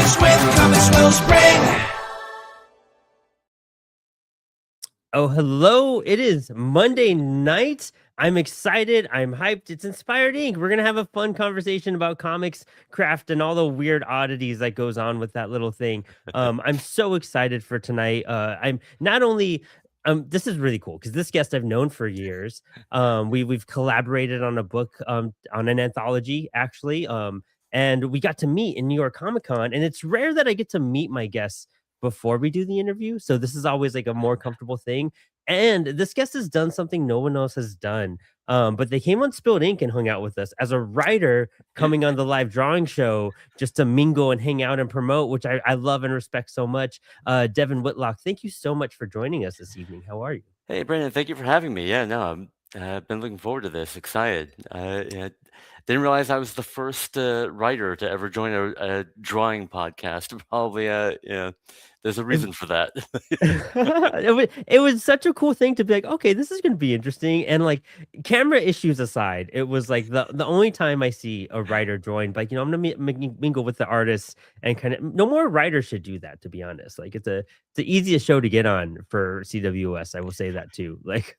Comics with Comics Wellspring. Oh, hello. It is Monday night. I'm excited. I'm hyped. It's Inspired Inc. We're going to have a fun conversation about comics, craft, and all the weird oddities that goes on with that little thing. I'm so excited for tonight. I'm not only this is really cool because this guest I've known for years. We've collaborated on a book on an anthology actually. And we got to meet in New York Comic Con, and it's rare that I get to meet my guests before we do the interview. So this is always like a more comfortable thing. And this guest has done something no one else has done. But they came on Spilled Ink and hung out with us as a writer coming on the live drawing show just to mingle and hang out and promote, which I love and respect so much. Devin Whitlock, thank you so much for joining us this evening. How are you? Hey, Brandon, thank you for having me. Yeah, no, I've been looking forward to this. Excited. Yeah, didn't realize I was the first writer to ever join a drawing podcast. Probably, yeah, there's a reason for that. It was such a cool thing to be like, okay, this is gonna be interesting. And like camera issues aside, it was like the only time I see a writer join, like, I'm gonna mingle with the artists and kind of no more writers should do that, to be honest. Like it's the easiest show to get on for CWS. I will say that too. Like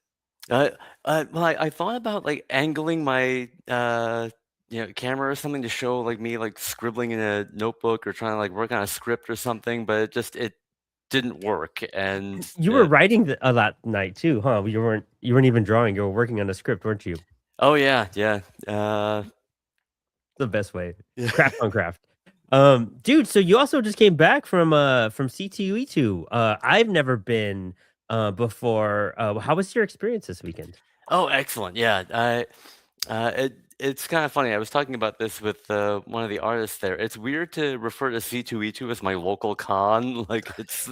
Uh, well, I thought about like angling my camera or something to show like me like scribbling in a notebook or trying to like work on a script or something, but it didn't work. And you were writing a lot night too, huh? You weren't even drawing, you were working on a script, weren't you? oh yeah, yeah, The best way. yeah. Craft on craft. Dude, so you also just came back from C2E2. I've never been before. How was your experience this weekend? Oh, excellent. Yeah, it's kind of funny. I was talking about this with one of the artists there. It's weird to refer to C2E2 as my local con, like it's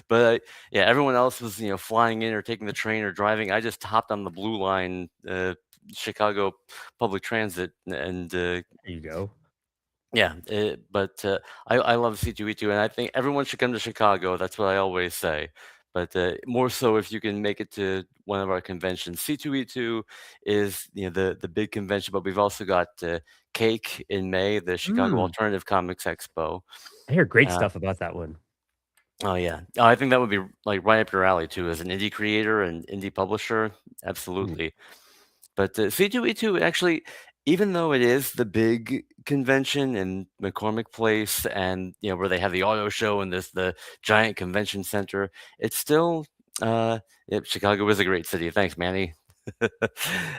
but yeah, everyone else was flying in or taking the train or driving. I just hopped on the Blue Line, Chicago public transit, and There you go. yeah. But I love C2E2, and I think everyone should come to Chicago. That's what I always say. But more so if you can make it to one of our conventions. C2E2 is the big convention, but we've also got Cake in May, the Chicago Mm, Alternative Comics Expo. I hear great Uh, stuff about that one. oh yeah, I think that would be like right up your alley too, as an indie creator and indie publisher. Mm. Absolutely. But C2E2 actually, even though it is the big convention in McCormick Place, and where they have the auto show and the giant convention center, it's still yep, Chicago is a great city. Thanks, Manny.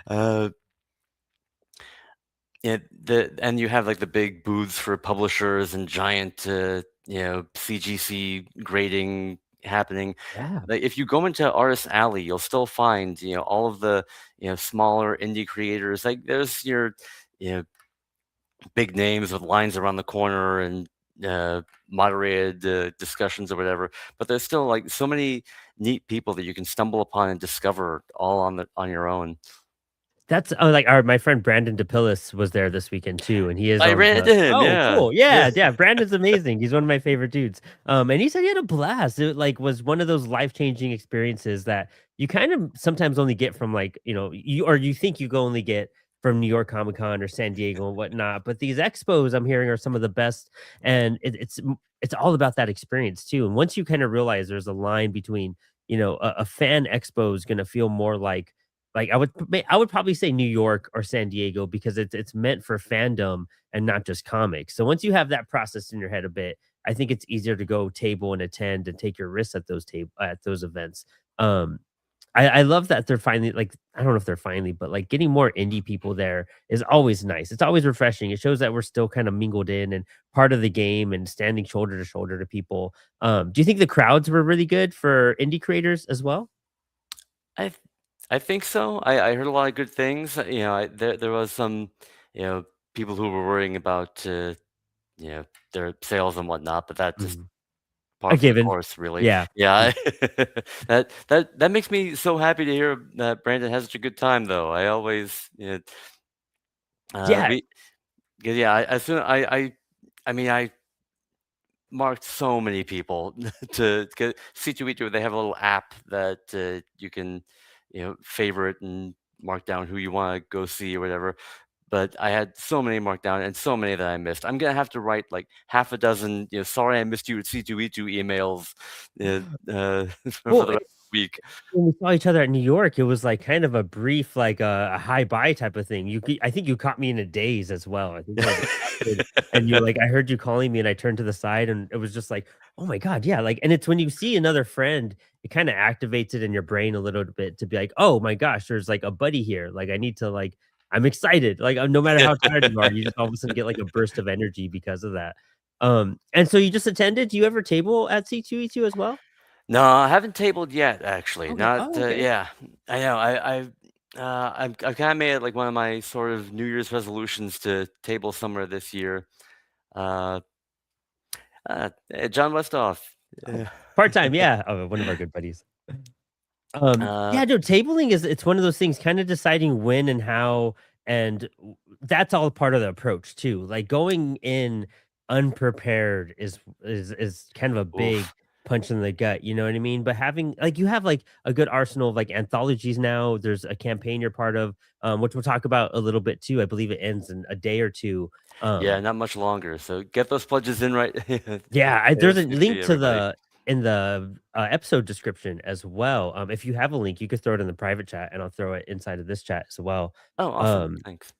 uh, yeah, and you have like the big booths for publishers and giant CGC grading happening. Yeah. Like if you go into Artist Alley, you'll still find all of the smaller indie creators. Like there's your you know big names with lines around the corner and moderated discussions or whatever. But there's still like so many neat people that you can stumble upon and discover all on your own. That's like my friend Brandon DePillis was there this weekend too, and he is I on ran the into him. oh Yeah, cool. yeah. Yeah, yeah. Brandon's amazing. He's one of my favorite dudes. And he said he had a blast. It like was one of those life-changing experiences that you kind of sometimes only get from like, you think you go only get from New York Comic Con or San Diego and whatnot. But these expos I'm hearing are some of the best, and it's all about that experience too. And once you kind of realize there's a line between, a fan expo is gonna feel more like I would probably say New York or San Diego because it's meant for fandom and not just comics. So once you have that process in your head a bit, I think it's easier to go table and attend and take your risks at those events. Um, I love that they're finally like I don't know if they're finally, but like getting more indie people there is always nice. It's always refreshing. It shows that we're still kind of mingled in and part of the game and standing shoulder to shoulder to people. Do you think the crowds were really good for indie creators as well? I th- I think so. I heard a lot of good things. There was some you know people who were worrying about their sales and whatnot, but that just Mhm. A par for the given. course, really. Yeah. Yeah, that makes me so happy to hear that Brandon has such a good time, though. I always, Yeah. we, 'cause, yeah, as soon I mean, I marked so many people to get C2E2. They have a little app that you can, favorite and mark down who you want to go see or whatever. but I had so many marked down and so many that I missed. I'm gonna have to write like half a dozen, sorry I missed you at C2E2 emails for Well, the rest of the week. when we saw each other at New York, it was like kind of a brief, like a hi bye type of thing. I think you caught me in a daze as well. I think I was exhausted, and you like I heard you calling me, and I turned to the side, and it was just like, oh my god, yeah. Like, and it's when you see another friend, it kind of activates it in your brain a little bit to be like, oh my gosh, there's like a buddy here. Like, I need to like, I'm excited. Like, no matter how tired you are, you just all of a sudden get like a burst of energy because of that. And so you just attended. Do you ever table at C2E2 as well? No, I haven't tabled yet, actually. Okay. Not, Oh, okay. yeah, I know. I've kind of made it like one of my sort of New Year's resolutions to table somewhere this year. Uh, John Westhoff. Oh, Uh, part-time, yeah. Oh, one of our good buddies. uh, Yeah, no, tabling is it's one of those things, kind of deciding when and how, and that's all part of the approach too. Like going in unprepared is kind of a big oof. punch in the gut, you know what I mean? But having like you have like a good arsenal of like anthologies now. There's a campaign you're part of, which we'll talk about a little bit too. I believe it ends in a day or two. Yeah, Um, not much longer. So get those pledges in right Yeah, there's a link ASAP, to everybody. the in the, episode description as well. If you have a link, you could throw it in the private chat, and I'll throw it inside of this chat as well. Oh, awesome. Um, Thanks.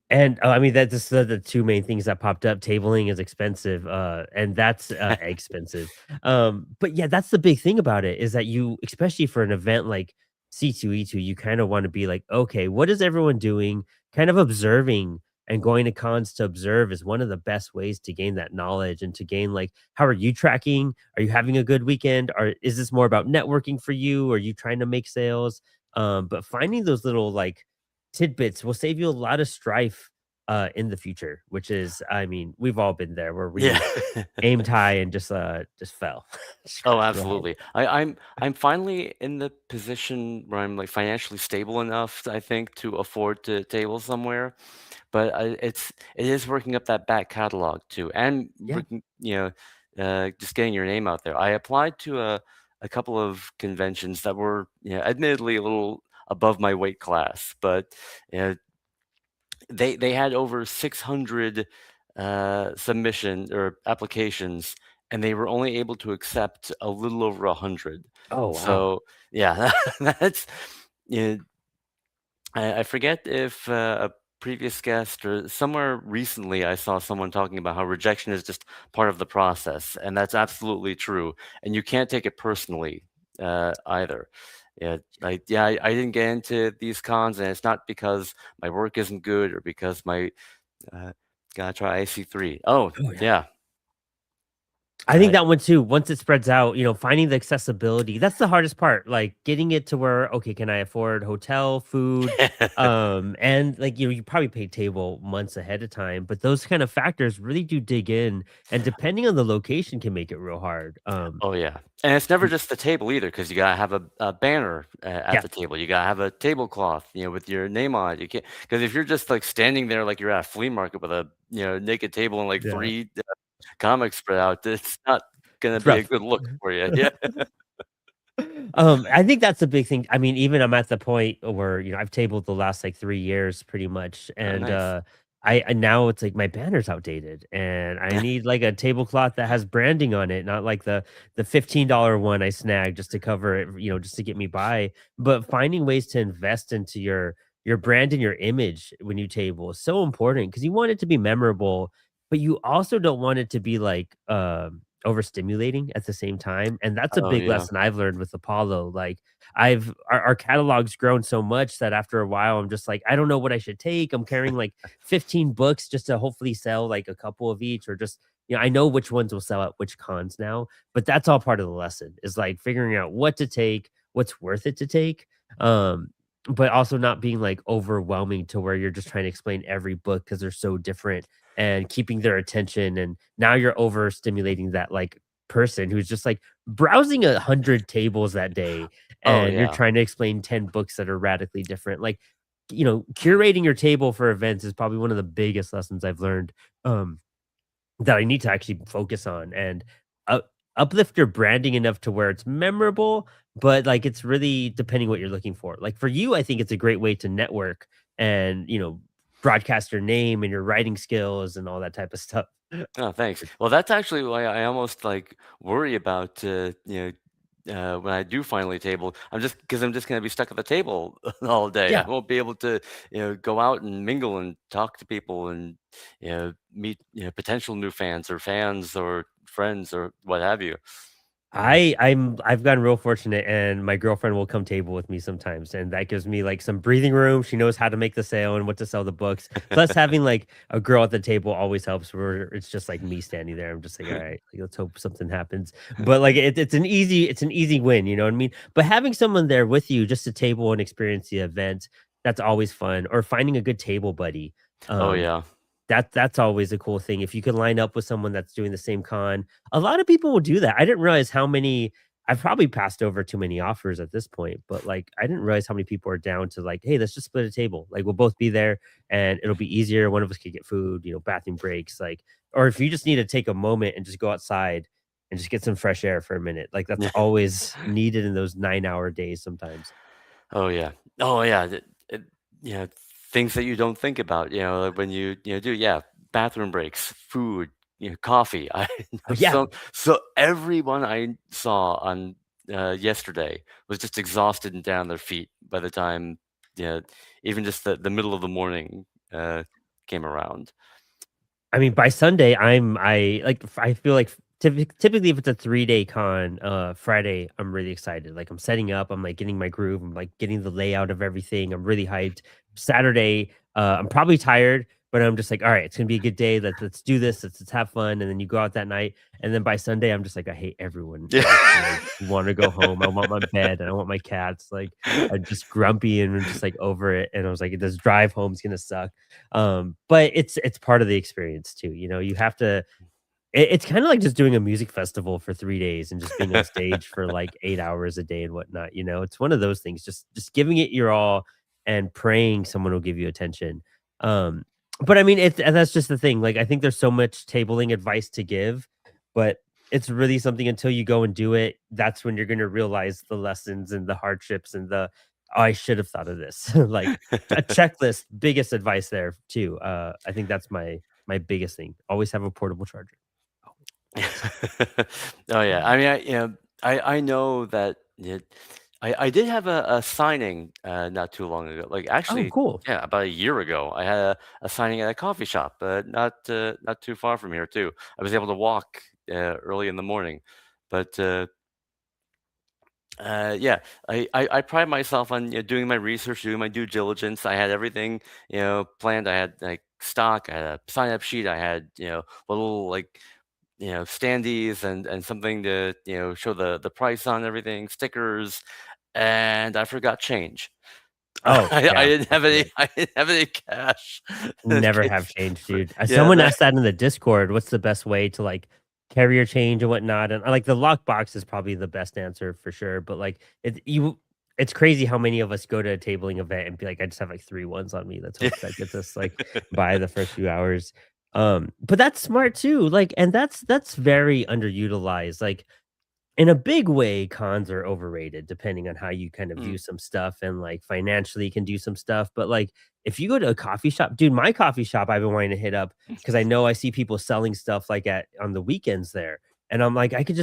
and, I mean, that's just the 2 main things that popped up. Tabling is expensive, and that's, expensive. But yeah, that's the big thing about it is that you especially for an event like C2E2, you kinda wanna be like, "Okay, what is everyone doing?" Kind of observing and going to cons to observe is one of the best ways to gain that knowledge and to gain, like, how are you tracking? Are you having a good weekend? Or is this more about networking for you? Are you trying to make sales? But finding those little, like, tidbits will save you a lot of strife in the future, which is, I mean, we've all been there where Yeah. we aimed high and just fell. Just Oh, crashed real hard. absolutely. I'm finally in the position where I'm like financially stable enough, I think, to afford to table somewhere. But it is working up that back catalog too, and Yeah. just getting your name out there. I applied to a couple of conventions that were, admittedly a little above my weight class, but you they had over 600 submission or applications, and they were only able to accept a little over 100. Oh, wow. So yeah, that's you I forget if a previous guest or somewhere recently I saw someone talking about how rejection is just part of the process, and that's absolutely true. And you can't take it personally either. I didn't get into these cons, and it's not because my work isn't good or because my uh, gotta try IC3. Oh Oh, yeah. yeah, I think uh, that one too, once it spreads out, finding the accessibility, that's the hardest part, like, getting it to where, okay, can I afford hotel, food, and, like, you probably pay table months ahead of time, but those kind of factors really do dig in, and depending on the location can make it real hard, oh yeah, and it's never y just the table either, because you gotta have a banner at yeah, the table. You gotta have a tablecloth, with your name on it. You can't because if you're just like standing there like you're at a flea market with a naked table and like yeah, three comics spread out, it's not gonna it's be a rough. good look for you. Yeah. I think that's a big thing. I mean, even I'm at the point where, I've tabled the last like 3 years pretty much. Oh, And nice. I now it's like my banner's outdated and I need like a tablecloth that has branding on it, not like the $15 one I snagged just to cover it, just to get me by. But finding ways to invest into your brand and your image when you table is so important because you want it to be memorable, but you also don't want it to be like overstimulating at the same time, and that's a Oh big yeah. lesson I've learned with Apollo. Like, our catalog's grown so much that after a while, I'm just like, I don't know what I should take. I'm carrying like 15 books just to hopefully sell like a couple of each, or just I know which ones will sell at which cons now, but that's all part of the lesson is like figuring out what to take, what's worth it to take. Um, but also not being like overwhelming to where you're just trying to explain every book because they're so different and keeping their attention, and now you're overstimulating that like person who's just like browsing 100 tables that day, Oh and you're yeah. trying to explain 10 books that are radically different. Like, curating your table for events is probably one of the biggest lessons I've learned, um that I need to actually focus on, and uplift your branding enough to where it's memorable, but like it's really depending what you're looking for. Like for you, I think it's a great way to network and broadcast your name and your writing skills and all that type of stuff. Oh, thanks. Well, that's actually why I almost like worry about when I do finally table. I'm just gonna be stuck at the table all day. I Yeah. won't be able to go out and mingle and talk to people and meet potential new fans or friends or what have you. I've gotten real fortunate, and my girlfriend will come table with me sometimes, and that gives me like some breathing room. She knows how to make the sale and what to sell the books. Plus, having like a girl at the table always helps. Where it's just like me standing there. I'm just like, all right, like, let's hope something happens. But like, it's an easy win. You know what I mean? But having someone there with you just to table and experience the event, that's always fun. Or finding a good table buddy. Oh Um, yeah. that's always a cool thing. If you can line up with someone that's doing the same con, a lot of people will do that. I didn't realize how many I've probably passed over too many offers at this point, but like I didn't realize how many people are down to like, hey, let's just split a table. Like we'll both be there and it'll be easier. One of us could get food, bathroom breaks, like, or if you just need to take a moment and just go outside and just get some fresh air for a minute, like that's always needed in those 9-hour days sometimes. Oh yeah. Oh yeah. You know, things that you don't think about. Like when you do bathroom breaks, food, coffee. I Oh know yeah. so everyone I saw on yesterday was just exhausted and down on their feet by the time yeah even just the middle of the morning uh, came around. I mean, by Sunday, I feel like typically if it's a 3-day con, Friday, I'm really excited. Like I'm setting up, I'm like getting my groove, I'm like getting the layout of everything. I'm really hyped. Saturday, I'm probably tired, but I'm just like, all right, it's gonna be a good day. Let's do this. Let's have fun. And then you go out that night. And then by Sunday, I'm just like, I hate everyone. Yeah. I just like want to go home. I want my bed and I want my cats. Like I'm just grumpy and I'm just like over it. And I was like, this drive home's gonna suck. But it's part of the experience too, you have to it's kind of like just doing a music festival for 3 days and just being on stage for like 8 hours a day and whatnot. It's one of those things, just giving it your all and praying someone will give you attention. Um, but I mean, and that's just the thing, like, I think there's so much tabling advice to give, but it's really something until you go and do it, that's when you're gonna realize the lessons and the hardships and "Oh, I should have thought of this." Like, a checklist, biggest advice there too. I think that's my biggest thing. Always have a portable charger. Always. Oh yeah. I mean, I know that I did have a signing not too long ago. Like Oh, actually, cool. yeah, about a year ago, I had a signing at a coffee shop, not too far from here too. I was able to walk early in the morning, but yeah, I pride myself on doing my research, doing my due diligence. I had everything planned. I had like stock, I had a sign up sheet, I had little like standees and something to show the price on everything, stickers, and I forgot change. Oh, I yeah, didn't for have any sure. I didn't have any cash. Never Okay, have change, dude. yeah, Someone asked that in the Discord, what's the best way to, like, carry your change and whatnot, and, like, the lockbox is probably the best answer for sure, but, like, it's crazy how many of us go to a tabling event and be like, "I just have, like, 3 ones on me. Let's hope that gets us, like, by the first few hours." But that's smart too, like, and that's very underutilized, like, in a big way, cons are overrated depending on how you kind of Mm. view some stuff and like financially can do some stuff. But like if you go to a coffee shop, dude, my coffee shop I've been wanting to hit up because I know I see people selling stuff like at on the weekends there. And I'm like, I could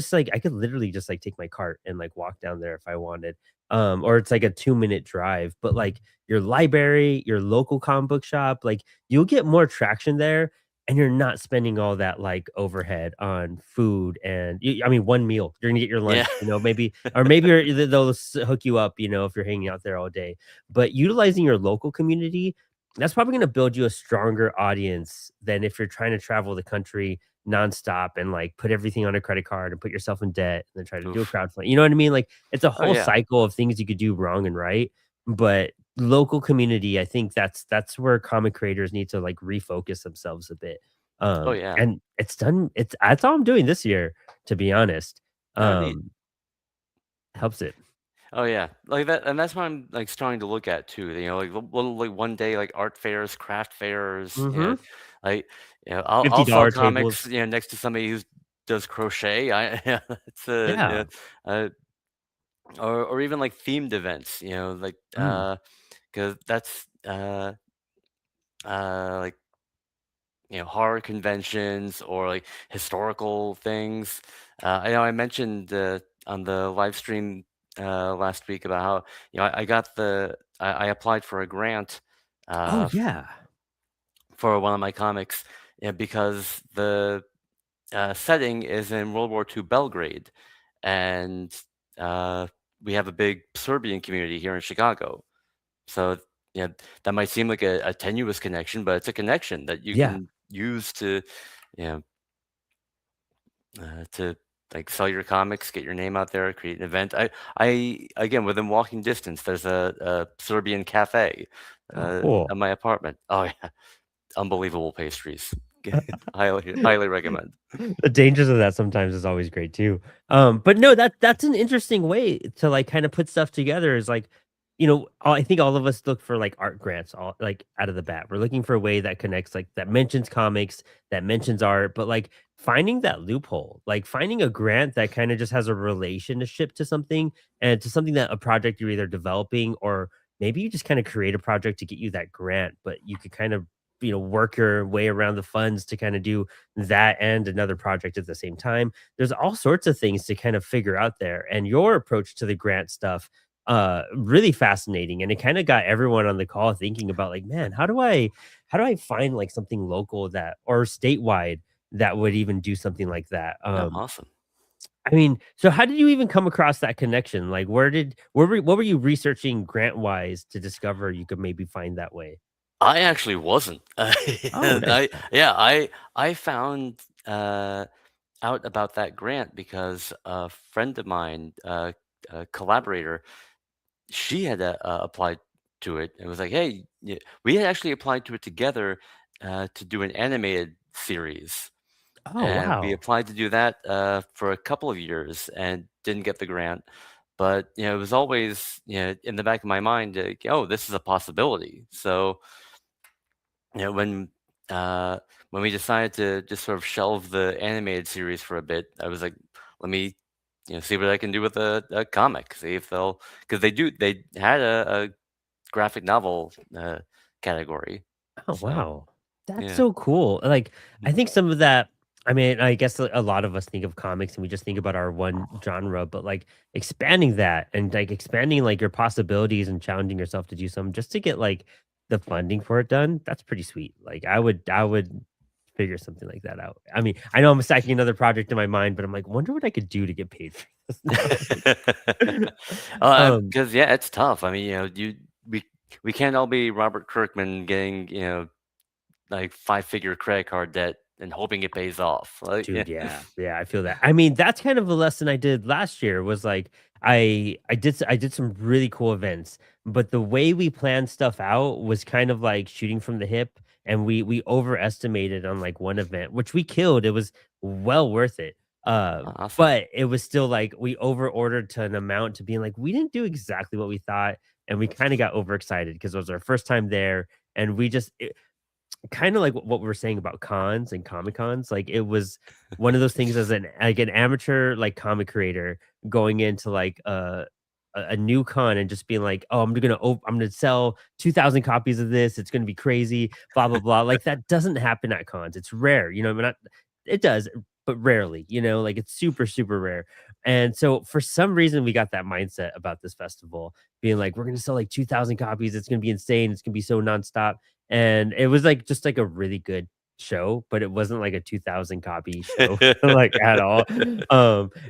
literally just like take my cart and like walk down there if I wanted. Or it's like a 2-minute drive. But like your library, your local comic book shop, like you'll get more traction there and you're not spending all that, like, overhead on food and I mean, 1 meal. You're gonna get your Yeah. lunch, maybe or maybe they'll hook you up, if you're hanging out there all day. But utilizing your local community, that's probably gonna build you a stronger audience than if you're trying to travel the country nonstop and, like, put everything on a credit card and put yourself in debt and then try to do a Oof. crowdfunding. You know what I mean? Like, it's a Oh whole yeah. cycle of things you could do wrong and right, but local community, I think that's where comic creators need to, like, refocus themselves a bit. Oh yeah. And that's all I'm doing this year, to be honest. Oh neat. Um, helps it. Oh yeah, like that, and that's what I'm like starting to look at too. Like little like one day like art fairs, craft fairs. Mhm. Like I'll sell $50 comics. tables. Next to somebody who does crochet. I yeah, it's Yeah. uh, or even like themed events. Like Mm. because that's like horror conventions or like historical things. I know I mentioned on the live stream last week about how I got I applied for a grant Oh uh, yeah. for one of my comics, because the setting is in World War II Belgrade, and uh, we have a big Serbian community here in Chicago. So that might seem like a tenuous connection, but it's a connection that you Yeah. can use to you know to like sell your comics, get your name out there, create an event. I again, within walking distance, there's a Serbian cafe Oh, cool. at my apartment. Oh yeah, unbelievable pastries. Highly recommend. The dangers of that sometimes is always great too. But no, that's an interesting way to like kind of put stuff together. Is like, I think all of us look for like art grants, all like out of the bat. We're looking for a way that connects, like that mentions comics, that mentions art, but like finding that loophole, like finding a grant that kind of just has a relationship to something and to something that a project you're either developing or maybe you just kind of create a project to get you that grant, but you could kind of work your way around the funds to kind of do that and another project at the same time. There's all sorts of things to kind of figure out there. And your approach to the grant stuff, really fascinating. And it kind of got everyone on the call thinking about like, man, how do I find like something local that or statewide that would even do something like that? Oh, awesome. I mean, so how did you even come across that connection? Like what were you researching grant wise to discover you could maybe find that way? I actually wasn't. Oh, And nice. I found out about that grant because a friend of mine, a collaborator, she had applied to it and was like, "Hey, we had actually applied to it together to do an animated series." Oh, And we wow. applied to do that for a couple of years and didn't get the grant. But it was always in the back of my mind, oh, this is a possibility. So you know, when uh, when we decided to just sort of shelve the animated series for a bit, I was like, let me see what I can do with a comic. See if they'll, because they had a graphic novel category. Oh, So wow. That's yeah. so cool. Like, I Mhm. think some of that I mean, I guess a lot of us think of comics and we just think about our one genre, but like expanding that and like expanding like your possibilities and challenging yourself to do something just to get like the funding for it done, that's pretty sweet. Like I would figure something like that out. I mean, I know I'm stacking another project in my mind, but I'm like, wonder what I could do to get paid for this now. um, Because yeah, it's tough. I mean, we we can't all be Robert Kirkman getting like 5-figure credit card debt and hoping it pays off. Like yeah. Dude, yeah. Yeah, I feel that. I mean, that's kind of a lesson I did last year was like I did some really cool events, but the way we planned stuff out was kind of like shooting from the hip and we overestimated on like one event, which we killed. It was well worth it. Awesome. But it was still like we over ordered to an amount to being like we didn't do exactly what we thought and we kind of got overexcited because it was our first time there and we just kind of like what we were saying about cons and comic cons, like it was one of those things as an amateur like comic creator going into like a new con and just being like, oh, I'm gonna sell 2,000 copies of this. It's gonna be crazy, blah blah blah. Like that doesn't happen at cons. It's rare, I mean, not it does, but rarely, like it's super super rare. And so for some reason we got that mindset about this festival, being like, we're gonna sell like 2,000 copies. It's gonna be insane. It's gonna be so nonstop and it was, like, just, like, a really good show, but it wasn't, like, a 2,000 copy show, like, at all.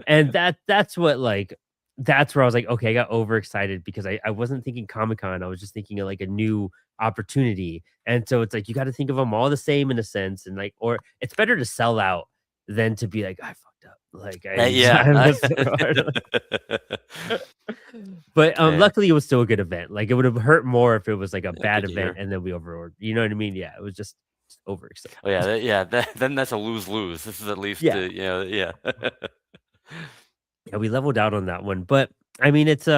And that's what, like that's where I was like, "Okay, I got overexcited," because I wasn't thinking Comic-Con, I was just thinking of, like, a new opportunity, and so it's like, you gotta think of them all the same in a sense, and, like or it's better to sell out than to be like, "I fucked up." Like, Yeah. I was so hard. But, Yeah. luckily, it was still a good event. Like, it would have hurt more if it was, like, a Yeah, bad good to event hear. and then we overordered. You know what I mean? Yeah, it was just overexcited. Oh yeah, then that's a lose lose. This is at least Yeah. yeah. Yeah, we leveled out on that one, but, I mean, it's,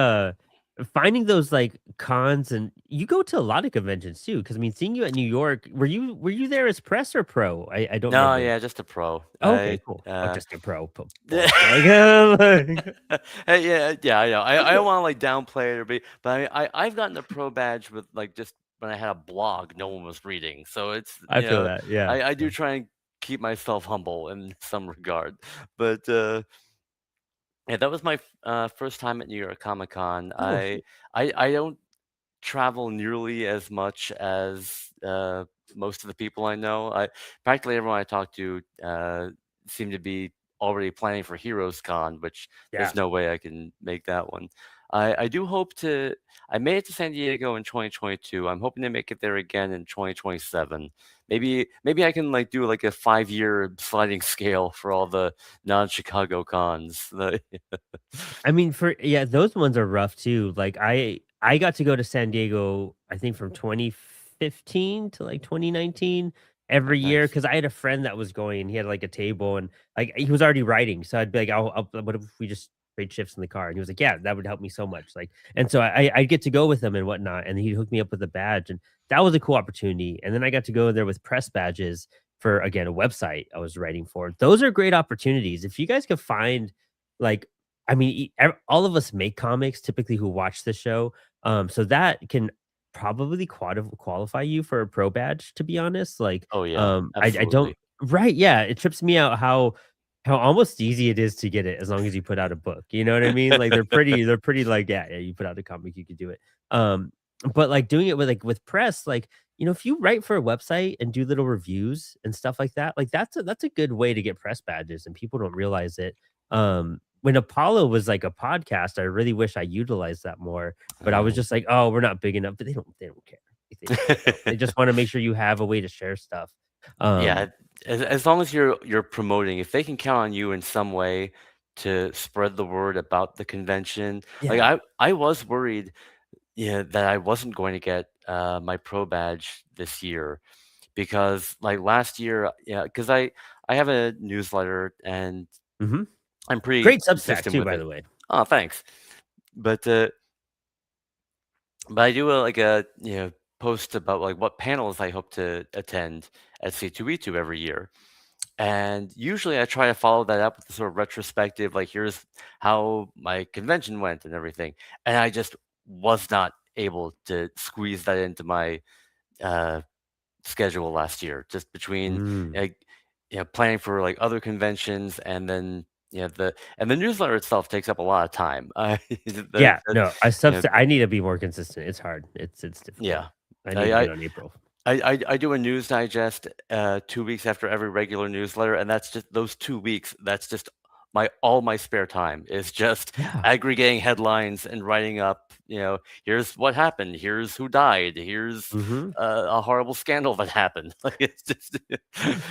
finding those, like, cons and you go to a lot of conventions too. Because I mean, seeing you at New York, were you there as press or pro? I don't No, remember. yeah, just a pro. Oh, okay, cool. Oh, just a pro, Yeah, boy. Like, like yeah, yeah, I know. I don't want to like downplay it or be, but I've gotten a pro badge with like just when I had a blog no one was reading. So it's, I feel that. Yeah. I do try and keep myself humble in some regard. But yeah, that was my first time at New York Comic Con. Oh, shit. I don't travel nearly as much as most of the people I know. Practically everyone I talk to seem to be already planning for Heroes Con, which Yeah. there's no way I can make that one. I do hope to. I made it to San Diego in 2022. I'm hoping to make it there again in 2027. Maybe I can like do like a 5-year sliding scale for all the non-Chicago cons. I mean, yeah, those ones are rough too. Like I got to go to San Diego, I think from 2015 to like 2019 Oh, every year nice. because I had a friend that was going and he had like a table and like he was already writing. So I'd be like, what if we just trade shifts in the car? And he was like, yeah, that would help me so much. Like, and so I'd get to go with him and whatnot. And he'd hook me up with a badge. And that was a cool opportunity. And then I got to go there with press badges for again a website I was writing for. Those are great opportunities. If you guys could find like I mean, all of us make comics typically who watch the show, so that can probably qualify you for a pro badge. To be honest, like, Oh yeah, I don't absolutely. right, yeah, it trips me out how almost easy it is to get it as long as you put out a book. You know what I mean? Like they're pretty like yeah, you put out a comic, you could do it. But like doing it with with press, like if you write for a website and do little reviews and stuff like that, like that's a good way to get press badges, and people don't realize it. When Apollo was like a podcast, I really wish I utilized that more, but I was Oh. just like, "Oh, we're not big enough," but they don't care. They don't, they just wanna make sure you have a way to share stuff. Yeah, Um, as long as you're promoting, if they can count on you in some way to spread the word about the convention. Like yeah. I was worried, yeah, that I wasn't going to get my pro badge this year because like last year, yeah, because I have a newsletter and Mhm. I'm pretty Great Substack consistent too, with by it. the way. Oh, thanks. But I do like a post about like what panels I hope to attend at C2E2 every year. And usually I try to follow that up with a sort of retrospective, like here's how my convention went and everything. And I just was not able to squeeze that into my uh, schedule last year, just between Mm. like, planning for like other conventions and then the newsletter itself takes up a lot of time. Yeah, no, You know, I need to be more consistent. It's hard. It's difficult. yeah. I need to I, get on April. I do a news digest 2 weeks after every regular newsletter, and that's just those 2 weeks. That's just all my spare time is just Yeah. aggregating headlines and writing up. Here's what happened. Here's who died. Here's Mhm. a horrible scandal that happened. Like it's just.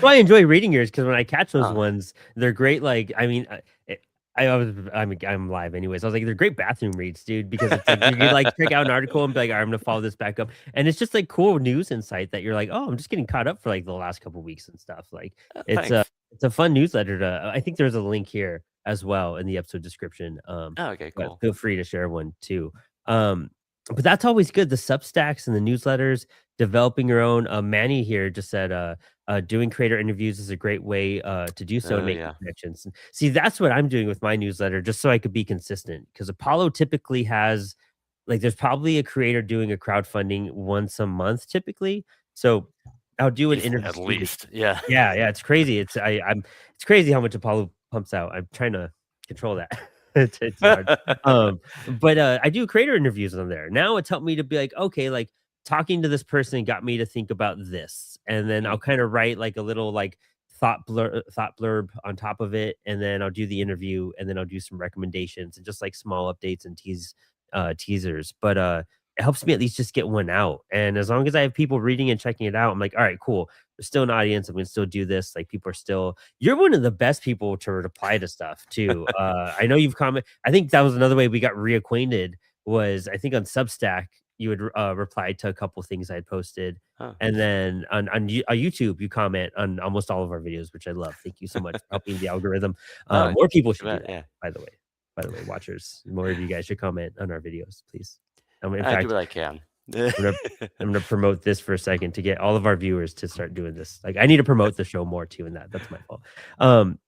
Well, I enjoy reading yours because when I catch those Oh, ones, they're great. Like, I mean, I'm live anyways. I was like, they're great bathroom reads, dude, because it's like you like check out an article and be like, "All right, I'm gonna follow this back up, and it's just like cool news insight that you're like, oh, I'm just getting caught up for like the last couple weeks and stuff. Like, thanks. it's a fun newsletter to. I think there's a link here as well in the episode description. Oh, okay, But cool. feel free to share one too. Um, but that's always good. The Substacks and the newsletters, developing your own. Manny here just said, doing creator interviews is a great way to do so and Oh make yeah. connections. And see, that's what I'm doing with my newsletter, just so I could be consistent. Because Apollo typically has, like, there's probably a creator doing a crowdfunding once a month, typically. So I'll do an Easily, at interview. least. Yeah. Yeah, yeah, it's crazy. It's crazy how much Apollo pumps out. I'm trying to control that. It's hard. But I do creator interviews on there. Now it's helped me to be like, okay, like talking to this person got me to think about this. And then I'll Mm, kind of write like a little like thought blurb on top of it. And then I'll do the interview and then I'll do some recommendations and just like small updates and teasers. But it helps me at least just get one out. And as long as I have people reading and checking it out, I'm like, all right, cool. There's still an audience. I'm gonna still do this. Like people are still. You're one of the best people to reply to stuff too. I know you've comment. I think that was another way we got reacquainted. Was I think on Substack you would reply to a couple things I had posted, oh. and then on YouTube you comment on almost all of our videos, which I love. Thank you so much for helping the algorithm. Oh, More people too should do bad, that. yeah. By the way, watchers, more of you guys should comment on our videos, please. In I do fact, what I can. I'm gonna I'm gonna promote this for a second to get all of our viewers to start doing this. Like I need to promote the show more too, and that's my fault.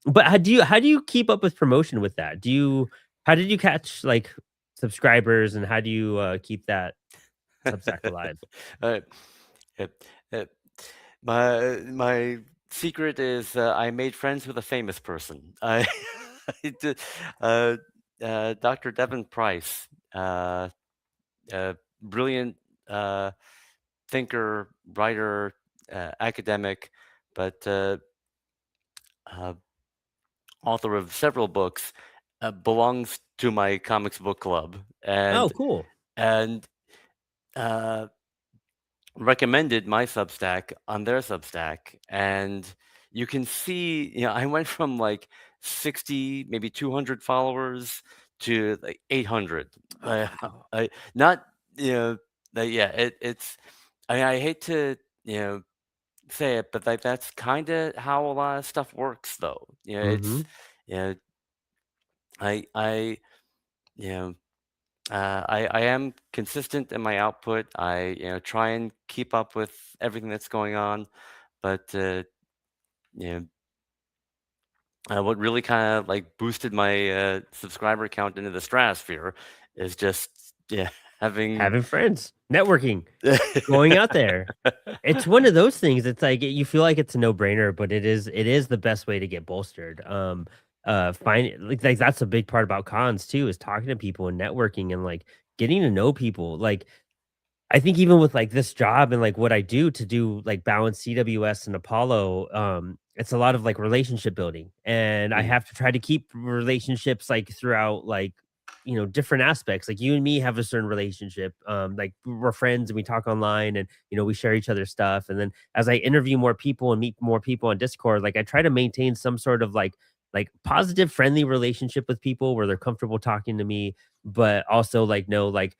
But how do you keep up with promotion with that? How did you catch like subscribers and how do you keep that Substack alive. Uh, uh, uh, my secret is I made friends with a famous person. I did, Dr. Devin Price, brilliant thinker, writer, academic, but uh, author of several books, belongs to my comics book club, Oh, and cool. and uh, recommended my Substack on their Substack, and you can see, I went from like 60, maybe 200 followers to like 800. Oh, wow. Not, yeah, it's, I hate to, you know, say it, but like that's kind of how a lot of stuff works, though. It's, Mhm. you know, I, you know, I am consistent in my output. I try and keep up with everything that's going on, but you know what really kind of like boosted my subscriber count into the stratosphere is just having Having friends, networking, going out there. It's one of those things, it's like, you feel like it's a no-brainer, but it is the best way to get bolstered. Find like, that's a big part about cons too, is talking to people and networking and, like, getting to know people. Like, I think even with, like, this job and, like, what I do to do, like, balance CWS and Apollo, it's a lot of, like, relationship building, and I Mm, have to try to keep relationships, like, throughout, like, different aspects. Like, you and me have a certain relationship, like, we're friends and we talk online and, we share each other's stuff, and then as I interview more people and meet more people on Discord, like, I try to maintain some sort of, like, positive, friendly relationship with people where they're comfortable talking to me, but also, like, know, like,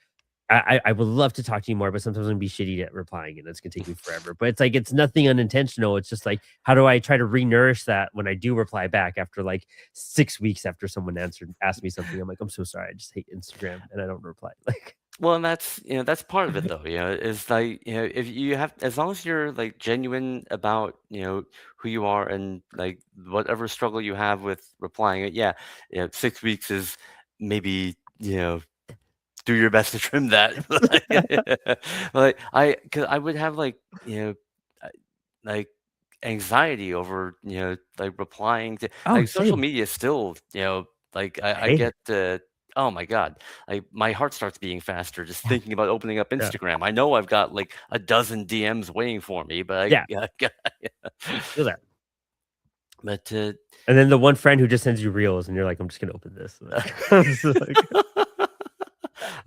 I would love to talk to you more, but sometimes I'm gonna be shitty at replying, and it's gonna take me forever. But it's like it's nothing unintentional. It's just like, how do I try to re-nourish that when I do reply back after like 6 weeks after someone asked me something? I'm like, I'm so sorry, I just hate Instagram and I don't reply. Like, well, and that's part of it, though. Is like, if you have, as long as you're like genuine about who you are and like whatever struggle you have with replying it. Yeah, 6 weeks is maybe, do your best to trim that. Like, because I would have like, uh, like anxiety over like replying to, oh, like, social same. media still, like I I hate it. get oh my god, my heart starts beating faster just thinking about opening up Yeah. Instagram. I know I've got like a dozen DMs waiting for me, but Yeah, feel that. but And then the one friend who just sends you reels and you're like, I'm just gonna open this. Like, I'm just like,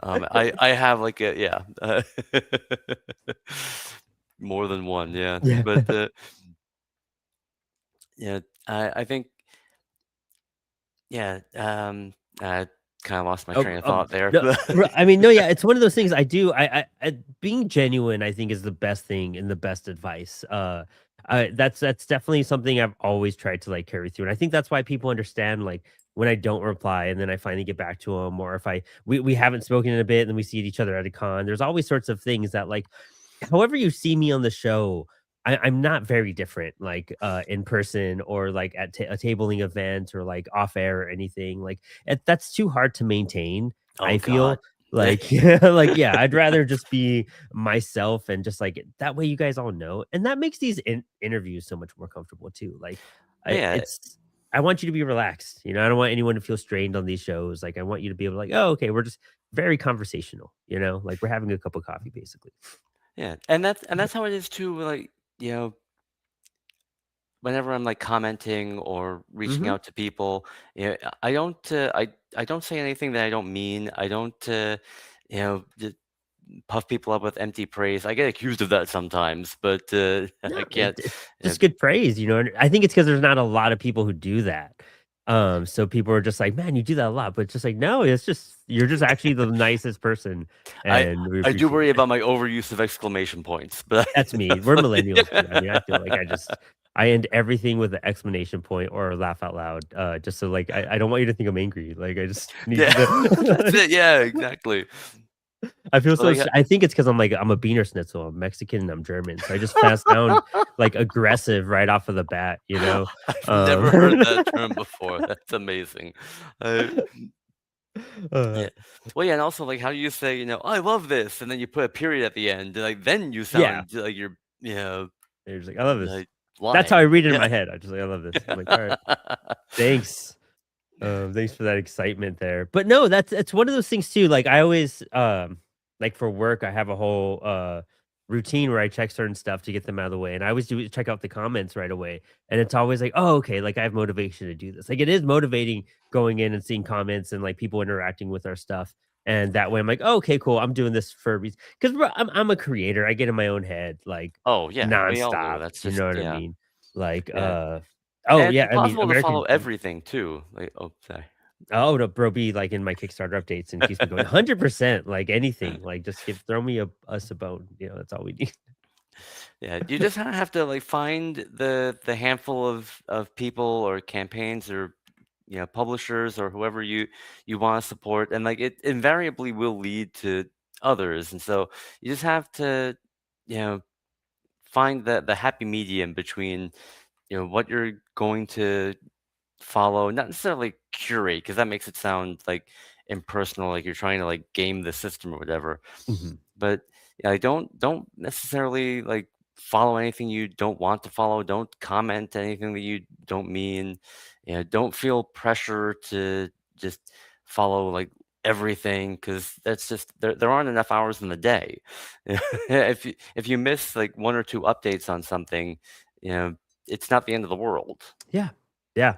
I have like a, more than one, yeah, yeah. but yeah, I think, yeah, I kind of lost my Oh, train of thought there. no, I mean, no, yeah, it's one of those things I do. Being genuine, I think, is the best thing and the best advice. That's definitely something I've always tried to like carry through, and I think that's why people understand like when I don't reply and then I finally get back to them, or if we haven't spoken in a bit and then we see each other at a con. There's always sorts of things that like, however you see me on the show, I'm not very different, like in person or like at a tabling event or like off air or anything. Like that's too hard to maintain. Oh I god. feel like, like, yeah, I'd rather just be myself and just like that way you guys all know, and that makes these interviews so much more comfortable too. Like, Yeah, I want you to be relaxed. I don't want anyone to feel strained on these shows. Like, I want you to be able to like, oh, okay, we're just very conversational. Like we're having a cup of coffee, basically. yeah, and that's how it is too. Like, whenever I'm like commenting or reaching Hmm. out to people, I don't say anything that I don't mean. I don't just puff people up with empty praise. I get accused of that sometimes, but I No, can't. it's Uh, just good praise. And I think it's because there's not a lot of people who do that. So people are just like, "Man, you do that a lot," but it's just like, "No, it's just you're just actually the nicest person, I and we I do appreciate worry it." about my overuse of exclamation points, but That's me. We're millennials too. I mean, I feel like I end everything with an exclamation point or laugh out loud, just so, like, I don't want you to think I'm angry. Like, I just need yeah, you that's to it. Yeah, exactly. I feel so Like, s I think it's because 'cause I'm a Beaner Schnitzel. I'm Mexican and I'm German, so I just sound, like, aggressive right off of the bat? I've Um never heard that term before. That's amazing. Uh, Uh, Yeah. Well, yeah, and also, like, how do you say, "I love this," and then you put a period at the end, like, then you yeah. sound like you're, They're just like, "I love this." like, That's how I lying. read it in Yeah. my head. I just like, "I love this." I'm like, "Alright, thanks." Thanks for that excitement there. But no, that's one of those things too. Like I always like for work, I have a whole routine where I check certain stuff to get them out of the way. And I always do check out the comments right away. And it's always like, oh, okay, like I have motivation to do this. Like it is motivating going in and seeing comments and like people interacting with our stuff. And that way I'm like, oh, okay, cool. I'm doing this for a reason. Because I'm a creator. I get in my own head like Oh, yeah, we all do, nonstop. that's You just know what I yeah, mean? Like yeah. oh And it's yeah, I mean impossible to follow American everything too, like oh, sorry. Oh, no, bro, be like in my Kickstarter updates and keeps me going 100%, like anything, like just give throw me us a bone, that's all we need. Yeah, you just kinda have to, like, find the handful of people or campaigns or, publishers or whoever you wanna support, and, like, it invariably will lead to others, and so you just have to, you know, find the happy medium between, what you're going to follow, not necessarily curate, because that makes it sound, like, impersonal, like you're trying to, like, game the system or whatever. Mhm. But, yeah, don't necessarily, like, follow anything you don't want to follow, don't comment anything that you don't mean, don't feel pressure to just follow, like, everything, because that's just there aren't enough hours in the day. If you miss, like, 1 or 2 updates on something, it's not the end of the world. Yeah, yeah.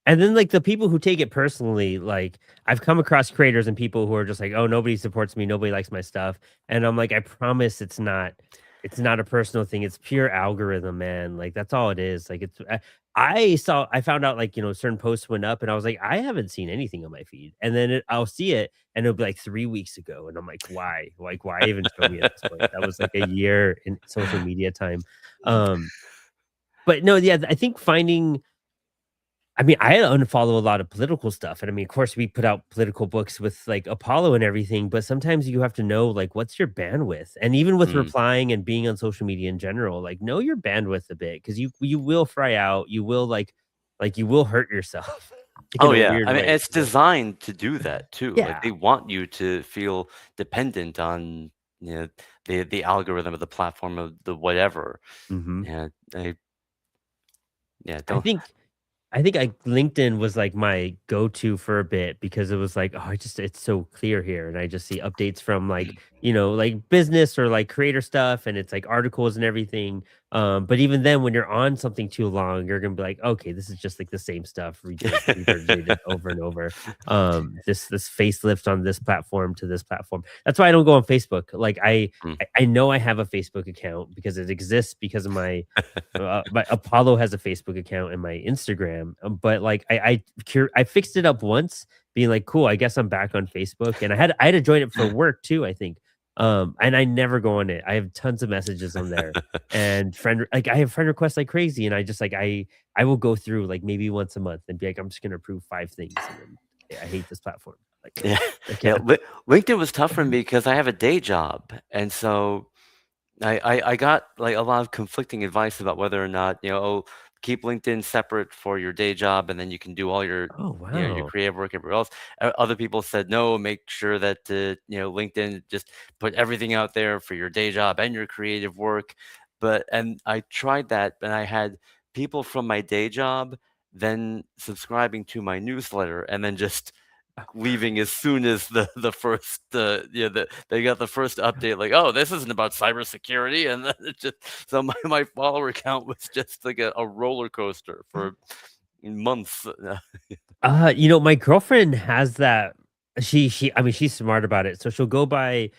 And then, like, the people who take it personally, like, I've come across creators and people who are just like, "Oh, nobody supports me, nobody likes my stuff." And I'm like, "I promise it's not a personal thing, it's pure algorithm, man." Like, that's all it is. Like, I found out, like, certain posts went up and I was like, "I haven't seen anything on my feed." And then I'll see it and it'll be like 3 weeks ago. And I'm like, "Why? Like, why even show me at this point?" That was like a year in social media time. Um, but no, yeah, I think finding I mean, I unfollow a lot of political stuff, and I mean, of course, we put out political books with, like, Apollo and everything, but sometimes you have to know, like, what's your bandwidth? And even with Mm. replying and being on social media in general, like, know your bandwidth a bit because you will fry out, you will, you will hurt yourself in Oh, a yeah. weird I mean, way, it's designed to do that too. Like, Yeah. they want you to feel dependent on, the algorithm of the platform of the whatever. Mhm. Yeah, yeah, I don't think LinkedIn was, like, my go-to for a bit because it was like, "Oh, it's so clear here," and I just see updates from, like, business or, like, creator stuff, and it's, like, articles and everything, but even then, when you're on something too long, you're gonna be like, "Okay, this is just, like, the same stuff regurgitated over and over." This facelift on this platform to this platform. That's why I don't go on Facebook. Like, Mm. I know I have a Facebook account because it exists because of my Apollo has a Facebook account and my Instagram, but like I fixed it up once, being like, cool, I guess I'm back on Facebook, and I had to join it for work too, I think. And I never go on it. I have tons of messages on there, and I have friend requests like crazy, and I just like I will go through like maybe once a month and be like, I'm just gonna approve 5 things, and then I hate this platform. Like, Yeah, I yeah, can't. LinkedIn was tough for me because I have a day job, and so I got, like, a lot of conflicting advice about whether or not, "Oh, keep LinkedIn separate for your day job, and then you can do all your, Oh your wow. creative work everywhere else." Other people said, "No, make sure that, LinkedIn, just put everything out there for your day job and your creative work." And I tried that, and I had people from my day job then subscribing to my newsletter and then just leaving as soon as the first they got the first update, like, oh, this isn't about cybersecurity, and then it just so my follower count was just like a roller coaster for months. My girlfriend has that. I mean, she's smart about it. So she'll go by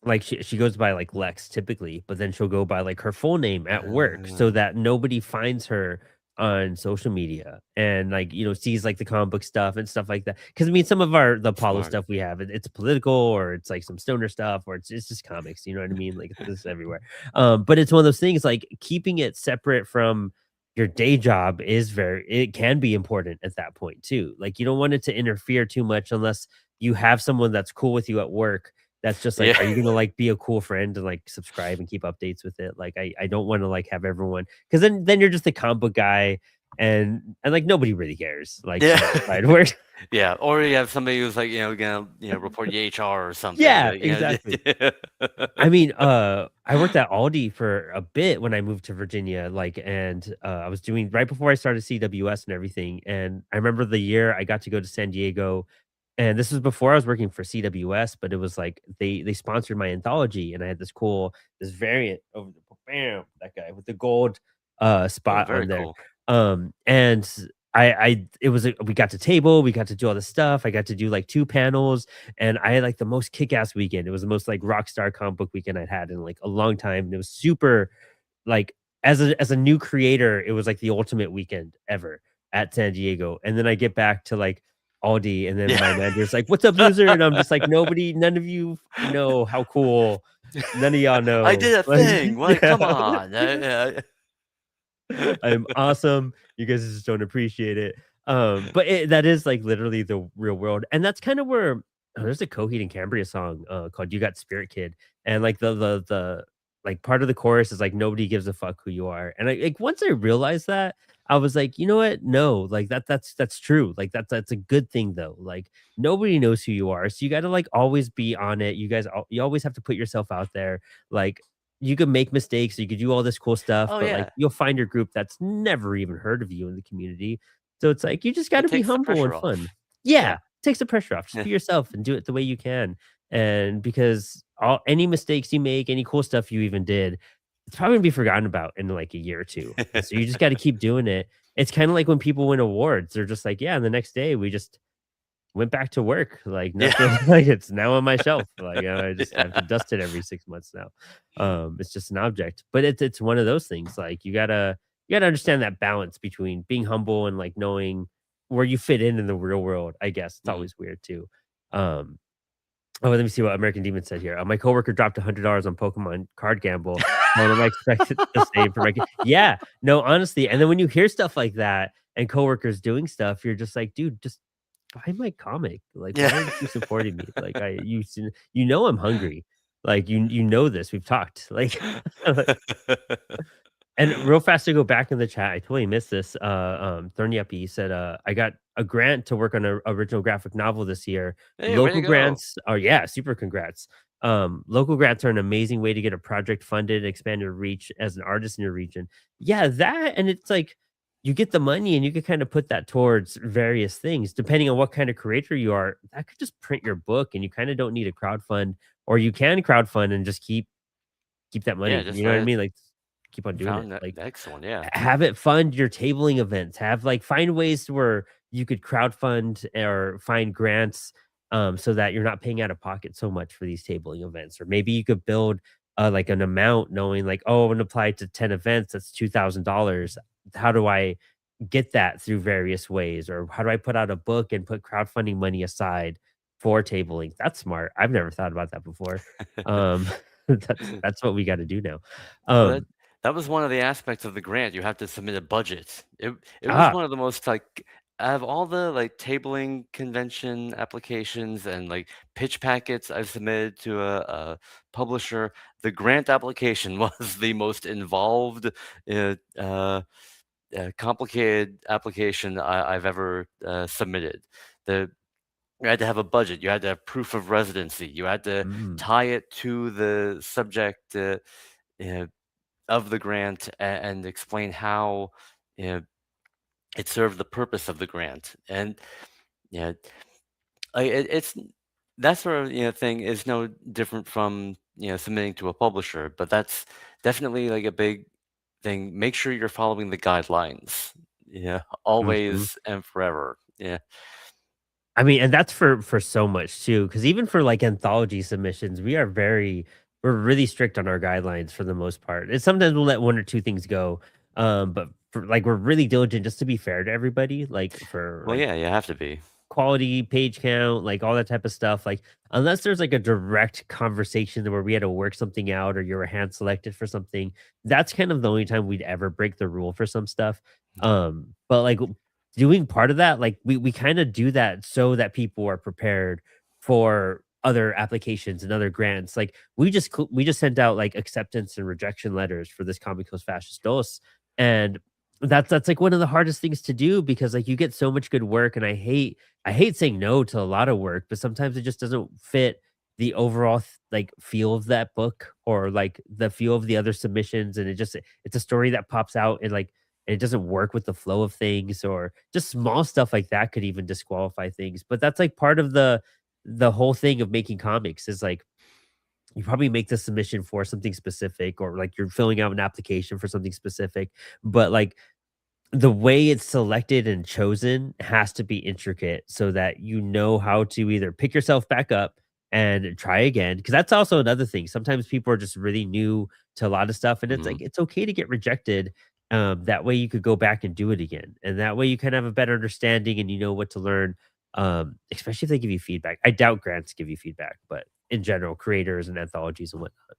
like she goes by like Lex typically, but then she'll go by like her full name at work so Uh, that nobody finds her on social media and like sees like the comic book stuff and stuff like that. Because I mean, some of the Apollo Smart. stuff we have, it's political or it's like some stoner stuff or it's just comics. You know what I mean? Like this is everywhere. But it's one of those things like keeping it separate from your day job it can be important at that point too. Like you don't want it to interfere too much unless you have someone that's cool with you at work that's just like, Yeah. are you gonna, like, be a cool friend and, like, subscribe and keep updates with it? Like, I don't wanna, like, have everyone because then you're just a comic book guy and like nobody really cares. Like Yeah. side work. Yeah, or you have somebody who's like, gonna, report you HR or something. Yeah, exactly. Yeah. I mean, I worked at Aldi for a bit when I moved to Virginia, like, and I was doing right before I started CWS and everything. And I remember the year I got to go to San Diego, and this was before I was working for CWS, but it was like they sponsored my anthology, and I had this variant of bam, that guy with the gold Oh, spot very on there. cool. And I it was we got to table, we got to do all this stuff. I got to do like 2 panels, and I had like the most kick-ass weekend. It was the most like rock star comic book weekend I'd had in like a long time. And it was super like as a new creator, it was like the ultimate weekend ever at San Diego. And then I get back to like Aldi, and then my Yeah. manager's like, "What's up, loser?" And I'm just like, none of you know how cool. None of y'all I know. did a Like, thing. Like, come yeah. on. I'm awesome. You guys just don't appreciate it. But that is like literally the real world, and that's kind of where there's a Coheed and Cambria song called "You Got Spirit Kid," and like the like part of the chorus is like nobody gives a fuck who you are, and I like once I realized that. I was like, you know what? No, like that's true. Like that's a good thing though. Like nobody knows who you are, so you got to like always be on it. You always have to put yourself out there. Like you could make mistakes, you could do all this cool stuff, Oh, but like yeah. you'll find your group that's never even heard of you in the community. So it's like you just got It to be takes the humble pressure and fun. off. Yeah, Yeah. takes the pressure off. Just Yeah. be yourself and do it the way you can. And because any mistakes you make, any cool stuff you even did, it's probably gonna be forgotten about in like a year or two. And so you just got to keep doing it. It's kind of like when people win awards, they're just like, yeah, and the next day we just went back to work, like nothing, Yeah. like it's now on my shelf. Like I just have to Yeah. dust it every 6 months now. It's just an object, but it's one of those things. Like you gotta understand that balance between being humble and like knowing where you fit in the real world. I guess it's Mhm. always weird too. Um, oh, let me see what American Demon said here. My coworker dropped $100 on Pokemon card gamble. And am I expected the same for my yeah, no, honestly. And then when you hear stuff like that and coworkers doing stuff, you're just like, dude, just buy my comic. Like, why Yeah. aren't you supporting me? Like, you know I'm hungry. Like, you know this. We've talked. Like, and real fast to go back in the chat, I totally missed this. Thornyappy said, I got a grant to work on an original graphic novel this year. Hey, way to Local go. grants, oh yeah, super congrats. Local grants are an amazing way to get a project funded, expand your reach as an artist in your region. Yeah, that and it's like you get the money and you can kind of put that towards various things depending on what kind of creator you are. That could just print your book and you kind of don't need a crowdfund, or you can crowdfund and just keep that Yeah, money. just You know what I mean? Like keep on you doing it. found that Like excellent, yeah. have it fund your tabling events. Have like find ways where you could crowdfund or find grants so that you're not paying out of pocket so much for these tabling events. Or maybe you could build like an amount knowing like, oh, I'm gonna apply to 10 events, that's $2,000. How do I get that through various ways? Or how do I put out a book and put crowdfunding money aside for tabling? That's smart. I've never thought about that before. Um that's what we got to do now. Well, that Um that was one of the aspects of the grant. You have to submit a budget. It was ah one of the most like out of all the like tabling convention applications and like pitch packets I've submitted to a publisher, the grant application was the most involved, uh, uh, complicated application I've ever submitted. The You had to have a budget. You had to have proof of residency. You had to mm. tie it to the subject. Uh, of the grant and explain how you know, it served the purpose of the grant. And yeah, it's that sort of thing is no different from submitting to a publisher, but that's definitely like a big thing. Make sure you're following the guidelines. Yeah, Mhm. always and forever. Yeah. I mean, and that's for so much too, because even for like anthology submissions, we're really strict on our guidelines for the most part. And sometimes we'll let one or two things go. But for like we're really diligent just to be fair to everybody, like for Well, like yeah, you have to be. quality, page count, like all that type of stuff. Like, unless there's like a direct conversation where we had to work something out or you were hand selected for something, that's kind of the only time we'd ever break the rule for some stuff. Mhm. But like doing part of that, like we kind of do that so that people are prepared for other applications and other grants. Like we just sent out like acceptance and rejection letters for this Comic Fascist Dos. And That's like one of the hardest things to do because like you get so much good work and I hate saying no to a lot of work, but sometimes it just doesn't fit the overall like feel of that book or like the feel of the other submissions and it's a story that pops out and like it doesn't work with the flow of things or just small stuff like that could even disqualify things. But that's like part of the whole thing of making comics is like you probably make the submission for something specific or like you're filling out an application for something specific, but like the way it's selected and chosen has to be intricate so that you know how to either pick yourself back up and try again. Cause that's also another thing. Sometimes people are just really new to a lot of stuff, and it's Mhm. like it's okay to get rejected. That way you could go back and do it again. And that way you kind of have a better understanding and you know what to learn. Especially if they give you feedback. I doubt grants give you feedback, but in general, creators and anthologies and whatnot.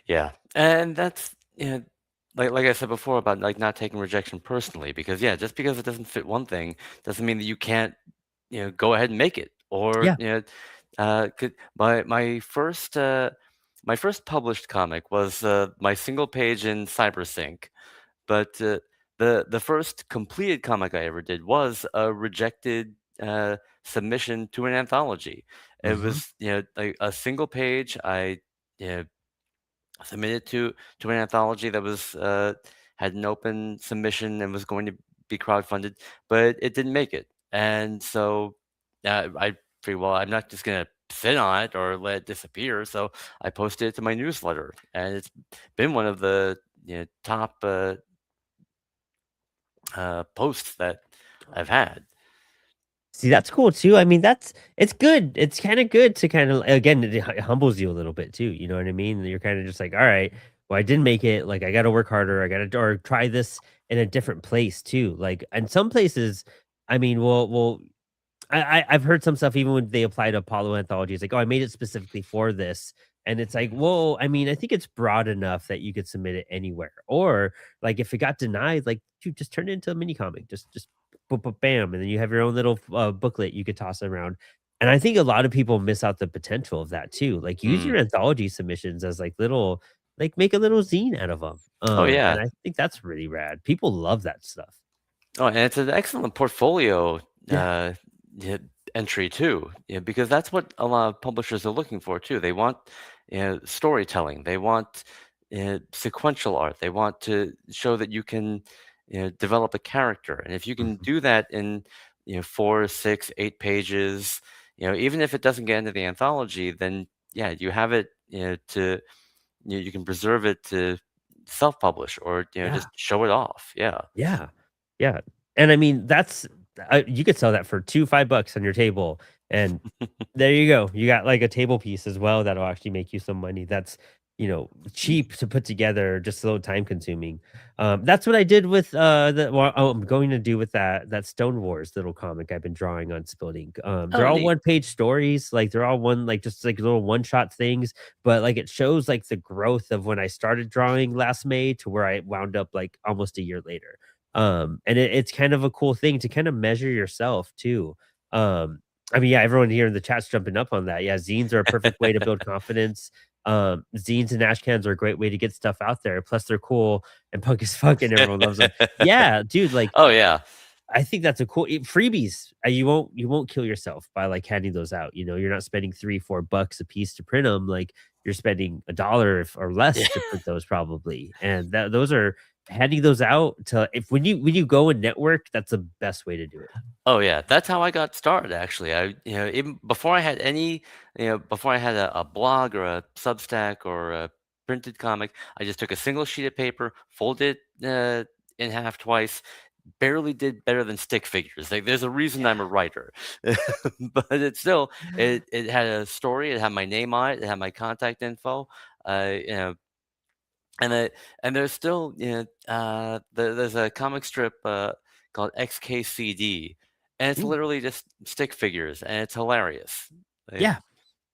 Yeah, and that's like I said before about like not taking rejection personally, because yeah, just because it doesn't fit one thing doesn't mean that you can't go ahead and make it. Or Yeah. my first published comic was my single page in CyberSync, but the first completed comic I ever did was a rejected submission to an anthology. It Hmm. was like a single page. I you know, submitted to an anthology that was had an open submission and was going to be crowdfunded, but it didn't make it. And so I figured, well, I'm not just gonna sit on it or let it disappear. So I posted it to my newsletter, and it's been one of the top posts that I've had. See, that's cool too. I mean, it's good. It's kind of good to kind of again, it humbles you a little bit too. You know what I mean? You're kind of just like, all right, well, I didn't make it. Like, I got to work harder. I got to or try this in a different place too. Like, and some places, I mean, well, I've heard some stuff even when they apply to Apollo Anthology, it's like, "Oh, I made it specifically for this." And it's like, "Well, I mean, I think it's broad enough that you could submit it anywhere." Or like if it got denied, like, dude, just turn it into a mini comic. Just bam, and then you have your own little booklet you could toss around. And I think a lot of people miss out the potential of that too. Like use Mm. your anthology submissions as like little like make a little zine out of them. Oh And yeah. I think that's really rad. People love that stuff. Oh, and it's an excellent portfolio Yeah. yeah, entry too, because that's what a lot of publishers are looking for too. They want storytelling. They want sequential art. They want to show that you can develop a character, and if you can Mhm. do that in 4, 6, 8 pages, even if it doesn't get into the anthology, then yeah, you have it to you can preserve it to self-publish or Yeah. just show it off. Yeah. Yeah. Yeah. And I mean, that's you could sell that for 2, $5 on your table, and there you go. You got, like, a table piece as well that'll actually make you some money that's, cheap to put together, just a little time consuming. That's what I did with, I'm going to do with that Stone Wars little comic I've been drawing on Spilled Ink. They're Oh, all neat. one-page stories, like, they're all one like, just, like, little one-shot things, but, like, it shows, like, the growth of when I started drawing last May to where I wound up, like, almost a year later. And it's kind of a cool thing to kinda measure yourself too. Um, I mean, yeah, everyone here in the chat's jumping up on that. Yeah, zines are a perfect way to build confidence. Zines and ash cans are a great way to get stuff out there. Plus, they're cool and punk as fuck, and everyone loves them. Yeah, dude, like Oh, yeah. I think that's a cool freebies. You won't kill yourself by like handing those out. You're not spending 3-4 bucks a piece to print them. Like you're spending $1 or Yeah. less to print those probably. And those are handing those out to if when you go and network, that's the best way to do it. Oh, yeah. That's how I got started, actually. Even before I had any, before I had a blog or a Substack or a printed comic, I just took a single sheet of paper, folded it in half twice, barely did better than stick figures. Like, there's a reason I'm a writer, but it had a story. It had my name on it. It had my contact info. Uh, you know, And it and there's still, there's a comic strip, called XKCD, and it's Mm, literally just stick figures, and it's hilarious. Like yeah.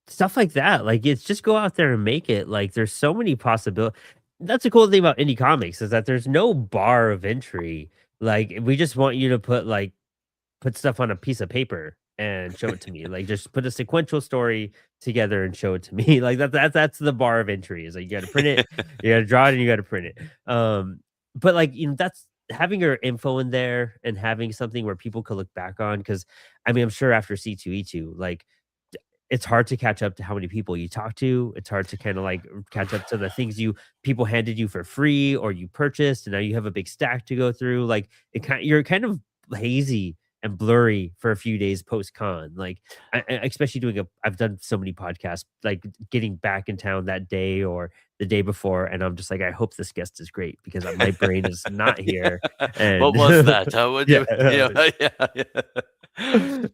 Stuff like that, like, it's just go out there and make it, like, there's so many possibilities. That's the cool thing about indie comics is that there's no bar of entry, like, we just want you to put stuff on a piece of paper and show it to me, like, just put a sequential story together and show it to me, like, that's the bar of entry is, like, you gotta print it, you gotta draw it, and you gotta print it, but, like, that's having your info in there and having something where people could look back on, because I mean, I'm sure after C2E2, like it's hard to catch up to how many people you talk to. It's hard to kind of like catch up to the things people handed you for free or you purchased, and now you have a big stack to go through. Like you're kind of hazy and blurry for a few days post con. Like especially I've done so many podcasts, like getting back in town that day or the day before, and I'm just like, I hope this guest is great because my brain is not here. Yeah. And What was that? How would yeah, yeah.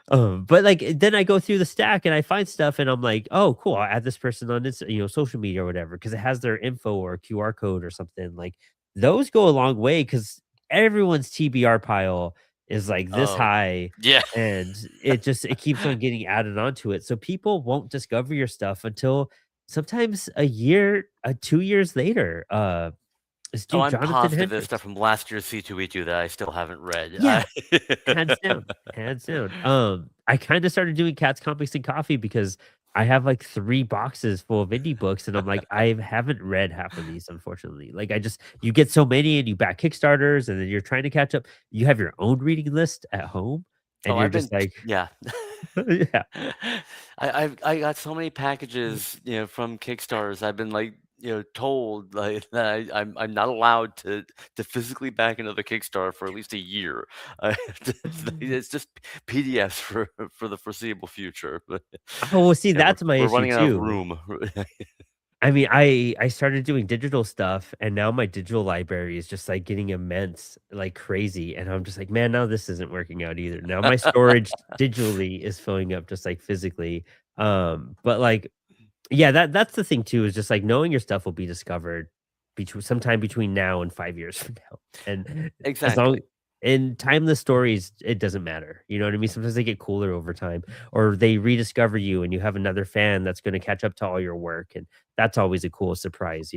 but like then I go through the stack and I find stuff and I'm like, oh, cool. I'll add this person on this, social media or whatever, because it has their info or QR code or something. Like those go a long way because everyone's TBR pile is like this Oh, high, yeah. and it keeps on getting added onto it. So people won't discover your stuff until sometimes a year, 2 years later. This Oh, dude I'm Jonathan positive there's stuff Hendricks. from last year's C2E2 that I still haven't read. Yeah, hands down, hands down. I kinda started doing Cats, Comics, and Coffee because I have, like, 3 boxes full of indie books, and I'm like, I haven't read half of these, unfortunately. Like, you get so many and you back Kickstarters, and then you're trying to catch up. You have your own reading list at home, and Oh, you're I've just been like yeah. yeah. I got so many packages, from Kickstarters. I've been like, told like that I'm not allowed to physically back another Kickstarter for at least a year. I it's just PDFs for the foreseeable future. But Oh, well, see, yeah, that's my we're issue running out of too. room. I mean, I started doing digital stuff, and now my digital library is just like getting immense, like crazy. And I'm just like, man, now this isn't working out either. Now my storage digitally is filling up just like physically. But like, yeah, that's the thing too, is just like knowing your stuff will be discovered sometime between now and 5 years from now. And as long Exactly. in timeless stories, it doesn't matter. You know what I mean? Sometimes they get cooler over time, or they rediscover you and you have another fan that's going to catch up to all your work. And that's always a cool surprise.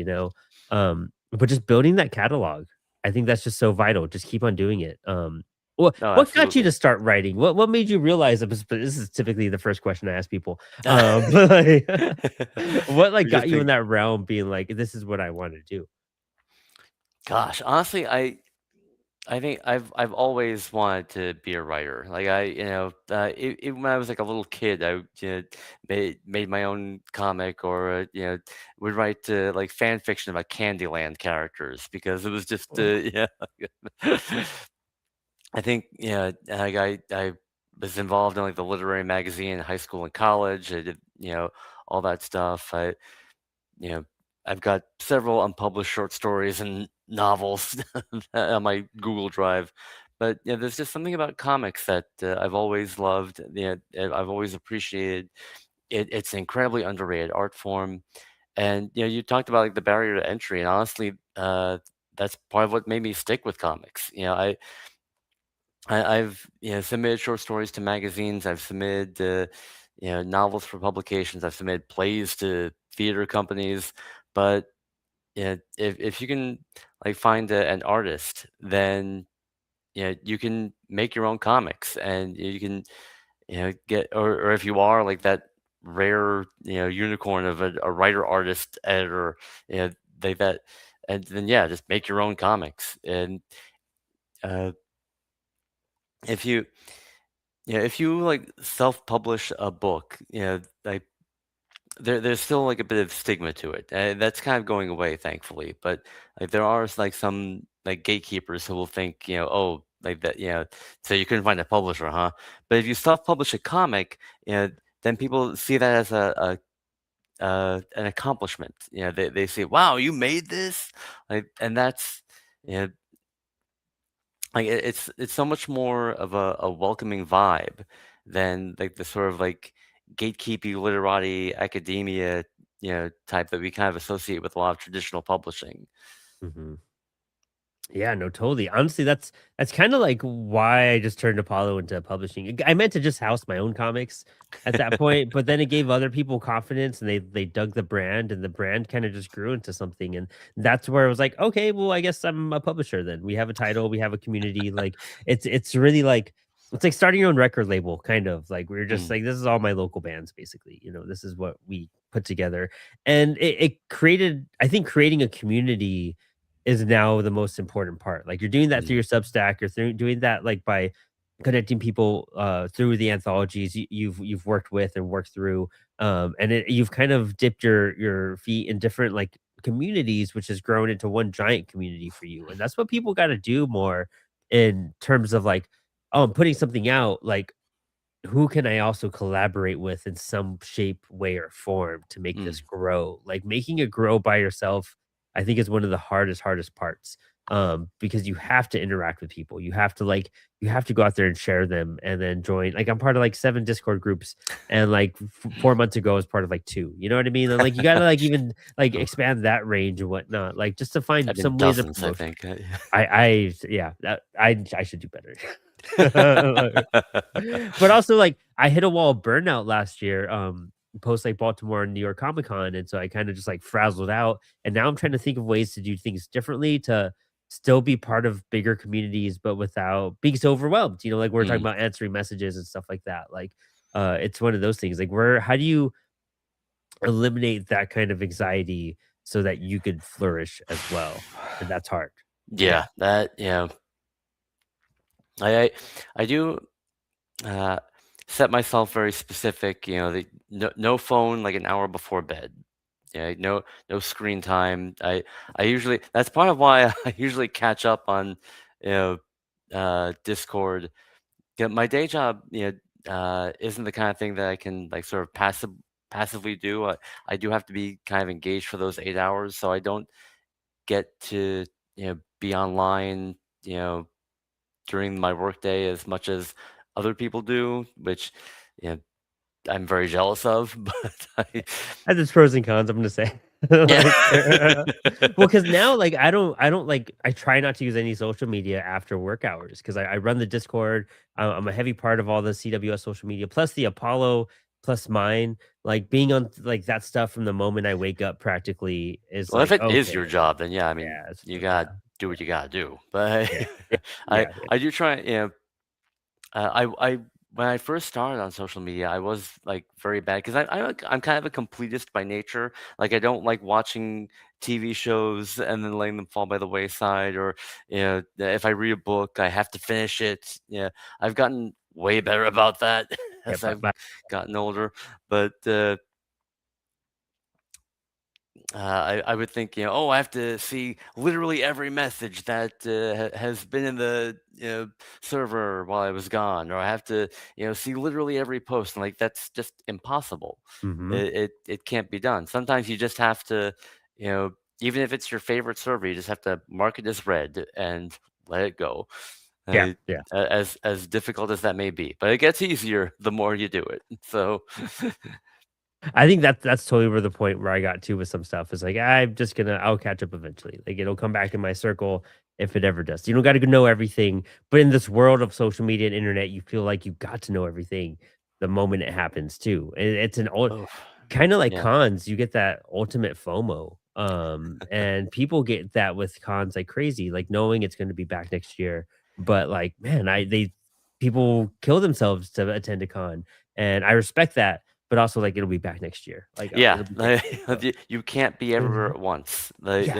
But just building that catalog, I think that's just so vital. Just keep on doing it. No, What got you to absolutely. start writing? What made you realize that but this is typically the first question I ask people. But like, what like We just got you in think, that realm being like, this is what I want to do? gosh, honestly, I think I've always wanted to be a writer. Like even when I was like a little kid, I made my own comic, or would write like fan fiction about Candyland characters because it was just Oh. yeah. I think like I was involved in like the literary magazine in high school and college. I did all that stuff. You know, I've got several unpublished short stories and novels on my Google Drive. But there's just something about comics that I've always loved. I've always appreciated. It's an incredibly underrated art form. And you talked about like the barrier to entry, and honestly, that's part of what made me stick with comics. I've submitted short stories to magazines. I've submitted novels for publications. I've submitted plays to theater companies. But if you can like find an artist, then you can make your own comics, and you can get, or if you are like that rare unicorn of a writer, artist, editor, they that, and then yeah, just make your own comics. And uh, if you if you like self-publish a book, like there's still like a bit of stigma to it. That's kind of going away, thankfully. But like there are like some like gatekeepers who will think, oh, like that, so you couldn't find a publisher, huh? But if you self-publish a comic, then people see that as an accomplishment. They say, wow, you made this, like, and that's you know like it's so much more of a welcoming vibe than like the sort of like gatekeepy literati academia type that we kind of associate with a lot of traditional publishing. Mhm. Yeah, no, totally. Honestly, that's kind of like why I just turned Apollo into publishing. I meant to just house my own comics at that point, but then it gave other people confidence, and they dug the brand, and the brand kind of just grew into something. And that's where I was like, okay, well, I guess I'm a publisher then. We have a title, we have a community. Like it's really like it's like starting your own record label, kind of like we're just Mm. like this is all my local bands, basically. This is what we put together, and it created. I think creating a community is now the most important part. Like, you're doing that through your Substack, you're doing that, like, by connecting people, through the anthologies you've worked with and worked through, and you've kind of dipped your feet in different, like, communities, which has grown into one giant community for you, and that's what people gotta do more in terms of, like, "Oh, I'm putting something out," like, who can I also collaborate with in some shape, way, or form to make this Mm. grow? Like, making it grow by yourself, I think is one of the hardest parts, because you have to interact with people. You have to go out there and share them and then join. Like, I'm part of like 7 Discord groups, and like 4 months ago, I was part of like 2. You know what I mean? And like, you gotta like even like Oh, expand that range and whatnot, like just to I've find been some ways of dozens, I promotion. think. Yeah, I should do better. But also, like, I hit a wall of burnout last year, post like Baltimore and New York Comic Con, and so I kind of just like frazzled out. And now I'm trying to think of ways to do things differently to still be part of bigger communities, but without being so overwhelmed. You know, like we're talking Mm. about answering messages and stuff like that. Like, it's one of those things. Like, how do you eliminate that kind of anxiety so that you could flourish as well? And that's hard. Yeah. Yeah, I I, I do uh, set myself very specific. No phone like an hour before bed. Yeah, no screen time. I usually that's part of why I usually catch up on you know Discord. Yeah, my day job, isn't the kind of thing that I can like sort of passively do. I do have to be kind of engaged for those 8 hours, so I don't get to be online, you know, during my workday as much as other people do, which you know, I'm very jealous of. But Has its pros and cons, I'm gonna say. yeah. Like, well, because now, like, I don't like, I try not to use any social media after work hours because I run the Discord. I'm a heavy part of all the CWS social media, plus the Apollo, plus mine. Like, being on like that stuff from the moment I wake up practically is Well, if like, it is your okay, job, then yeah, I mean, yeah, you gotta do what you gotta do. But yeah, yeah, I yeah, yeah. I do try, I when I first started on social media, I was like very bad because I'm kind of a completist by nature. Like I don't like watching TV shows and then letting them fall by the wayside, or if I read a book, I have to finish it. Yeah, I've gotten way better about that Yeah, as I've but gotten older. But I would think, oh, I have to see literally every message that has been in the server while I was gone, or I have to, see literally every post. And like that's just impossible. mhm. It can't be done. Sometimes you just have to, even if it's your favorite server, you just have to mark it as read and let it go. Yeah, Uh, yeah. as difficult as that may be, but it gets easier the more you do it. So, I think that's totally where the point where I got to with some stuff is like, I'll catch up eventually. Like, it'll come back in my circle if it ever does. You don't got to know everything, but in this world of social media and internet, you feel like you got to know everything the moment it happens too. And it's an old oh, kind of like yeah, cons. You get that ultimate FOMO. And people get that with cons like crazy, like knowing it's going to be back next year. But like, man, people kill themselves to attend a con, and I respect that, but also, like, it'll be back next year. Like, yeah. it'll be great again, so You can't be everywhere Mhm. at once. Yeah.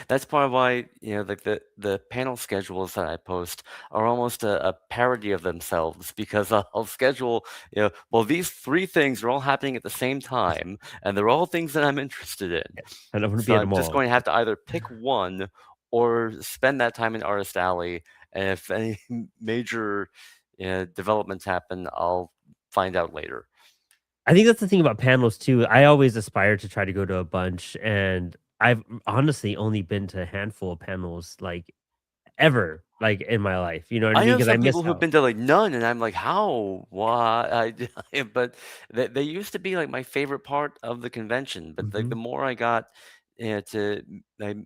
That's part of why like the panel schedules that I post are almost a parody of themselves because I'll schedule well these three things are all happening at the same time and they're all things that I'm interested in. Yeah, and I'm gonna So be at I'm them just all. going to have to either pick one or spend that time in Artist Alley. And if any major developments happen, I'll find out later. I think that's the thing about panels too. I always aspire to try to go to a bunch, and I've honestly only been to a handful of panels, like, ever, like, in my life, you know what I I mean? know Because I some miss people who've out. been to like none, and I'm like, how? Why? But they used to be like my favorite part of the convention. But like the Mhm. more I got to, like,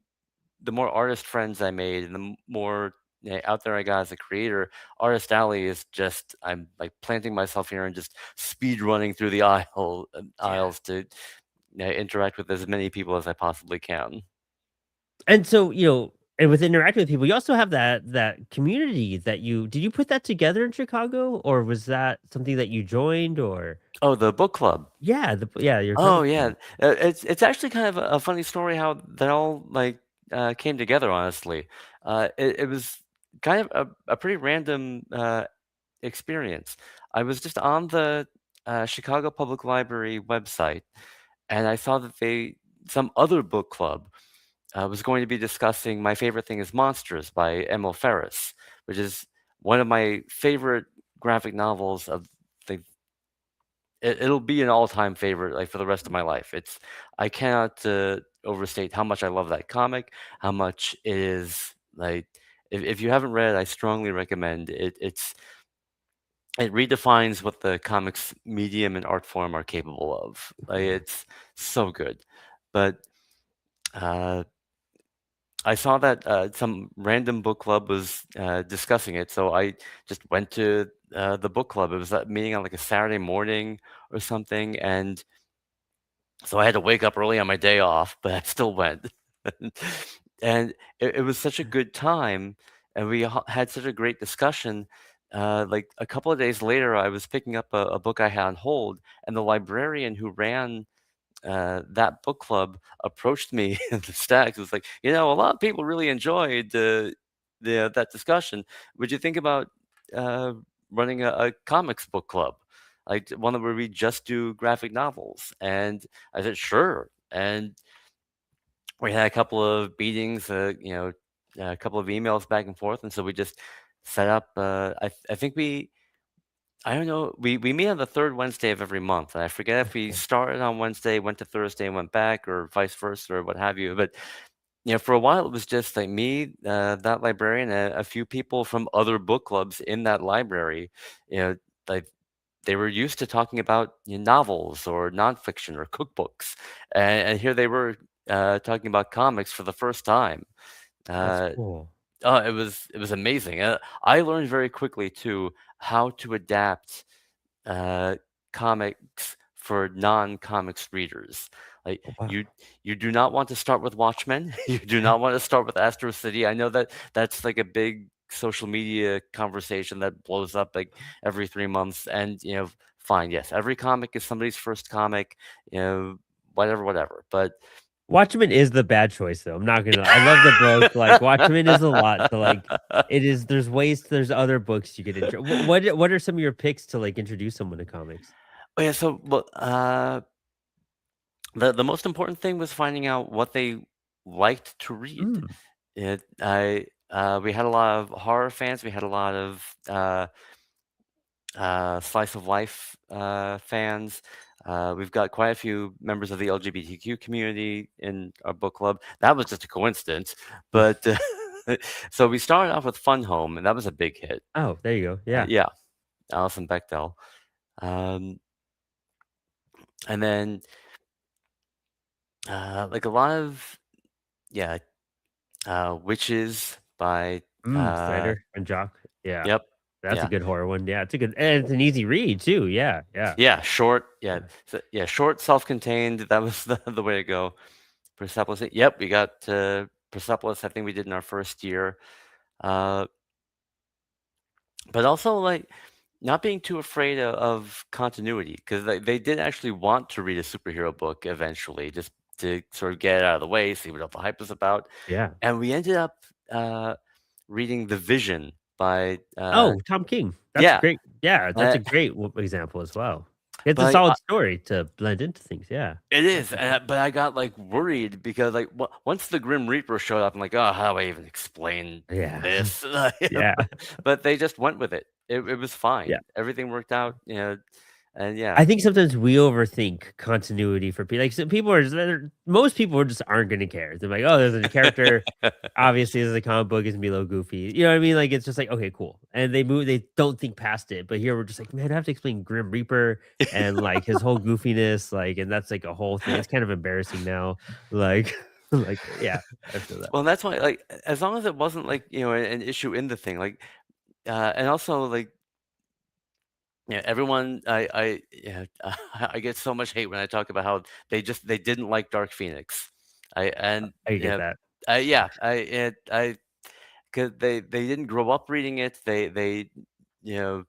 the more artist friends I made, and the more out there I got as a creator, Artist Alley is just I'm like planting myself here and just speed running through the Yeah. aisles to interact with as many people as I possibly can. And so, and with interacting with people, you also have that community that did you put that together in Chicago, or was that something that you joined, or Oh, the book club. yeah, your Oh comic yeah, club. it's actually kind of a funny story how that all like came together. Honestly, it was kind of a pretty random experience. I was just on the Chicago Public Library website, and I saw that some other book club was going to be discussing My Favorite Thing is Monsters by Emil Ferris, which is one of my favorite graphic novels of the it'll be an all-time favorite like for the rest of my life. I cannot overstate how much I love that comic, how much it is like if you haven't read it, I strongly recommend it. It redefines what the comics medium and art form are capable of. Like it's so good. But uh I saw that some random book club was discussing it, so I just went to the book club. It was a meeting on like a Saturday morning or something, and so I had to wake up early on my day off, but I still went. And it was such a good time, and we had such a great discussion. Like a couple of days later, I was picking up a book I had on hold, and the librarian who ran that book club approached me in the stacks. It was like, a lot of people really enjoyed that discussion. Would you think about uh, running a comics book club, like one where we just do graphic novels? And I said, sure. And we had a couple of meetings, a couple of emails back and forth, and so we just set up. I think I don't know. We meet on the third Wednesday of every month. And I forget if we started on Wednesday, went to Thursday, and went back, or vice versa, or what have you. But for a while, it was just like me, that librarian, and a few people from other book clubs in that library. Like they were used to talking about novels or nonfiction or cookbooks, and here they were talking about comics for the first time. That's Uh, cool. Oh, it was amazing. I learned very quickly too how to adapt uh, comics for non-comics readers. Like Oh, wow. you do not want to start with Watchmen. You do not want to start with Astro City. I know that that's like a big social media conversation that blows up like every 3 months. And fine, yes, every comic is somebody's first comic. Whatever. But Watchmen is the bad choice, though. I'm not gonna lie. I love the book. Like Watchmen is a lot to like. It is. There's other books you could intro. What are some of your picks to like introduce someone to comics? Oh yeah, so well, the most important thing was finding out what they liked to read. Mm. We had a lot of horror fans. We had a lot of slice of life fans. We've got quite a few members of the LGBTQ community in our book club. That was just a coincidence, but so we started off with Fun Home, and that was a big hit. Oh, there you go. Yeah. Yeah, Alison Bechdel, um, and then like a lot of yeah, Witches by Snyder and Jock. Yeah. yep, That's a yeah. good horror one. Yeah, it's a good and it's an easy read too. Yeah, yeah. Yeah, short. Yeah, Yeah. so, yeah, short, self-contained. That was the way to go. Persepolis. Yep, we got Persepolis. I think we did in our first year. Uh, but also like not being too afraid of continuity, because they did actually want to read a superhero book eventually, just to sort of get it out of the way, see what all the hype is about. Yeah. And we ended up reading The Vision by Oh, Tom King. That's yeah. great. Yeah, that's uh, a great example as well. It's a but solid story to blend into things. Yeah. It is, but I got like worried because like once the Grim Reaper showed up, I'm like, oh, how do I even explain Yeah. this? Yeah. But they just went with it. It was Yeah. fine. Everything worked out, and yeah. I think sometimes we overthink continuity for people. Like some people most people just aren't going to care. They're like, oh, there's a character. Obviously, this is a comic book. It's gonna be a little goofy. You know what I mean? Like it's just like okay, cool. And they move. They don't think past it. But here we're just like, man, I have to explain Grim Reaper and like his whole goofiness. Like, and that's like a whole thing. It's kind of embarrassing now. Like, like yeah, I feel that. Well, that's why like as long as it wasn't like an issue in the thing, like and also like yeah, everyone I get so much hate when I talk about how they didn't like Dark Phoenix. I and I get that. yeah, I because they didn't grow up reading it. They you know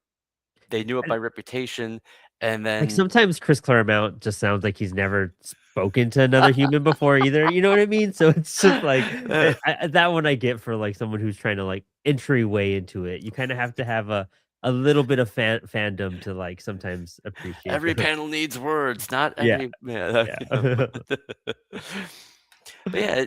they knew it by reputation, and Like, then sometimes Chris Claremont just sounds like he's never spoken to another human before either, you know what I mean? So it's just like, that one I get for, like, someone who's trying to, like, entryway into it. You kinda have to have a little bit of fandom to, like, sometimes appreciate every the panel needs words, not Yeah, every yeah, yeah. but yeah,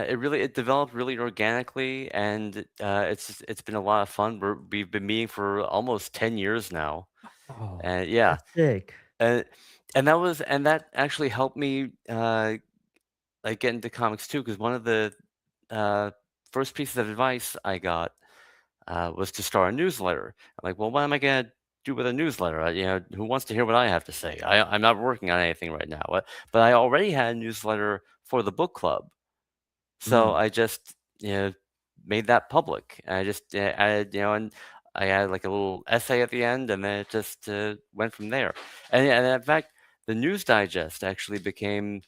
it really it developed really organically, and it's been a lot of fun. We've been meeting for almost 10 years now, Oh, and yeah, that's sick. and and that actually helped me like get into comics too, because one of the uh, first pieces of advice I got was to start a newsletter. I'm like, well, what am I gonna do with a newsletter? Who wants to hear what I have to say? I'm not working on anything right now, but I already had a newsletter for the book club. So Mm. I just, made that public. I just added, and I added like a little essay at the end, and then it just went from there. And in fact, the News Digest actually became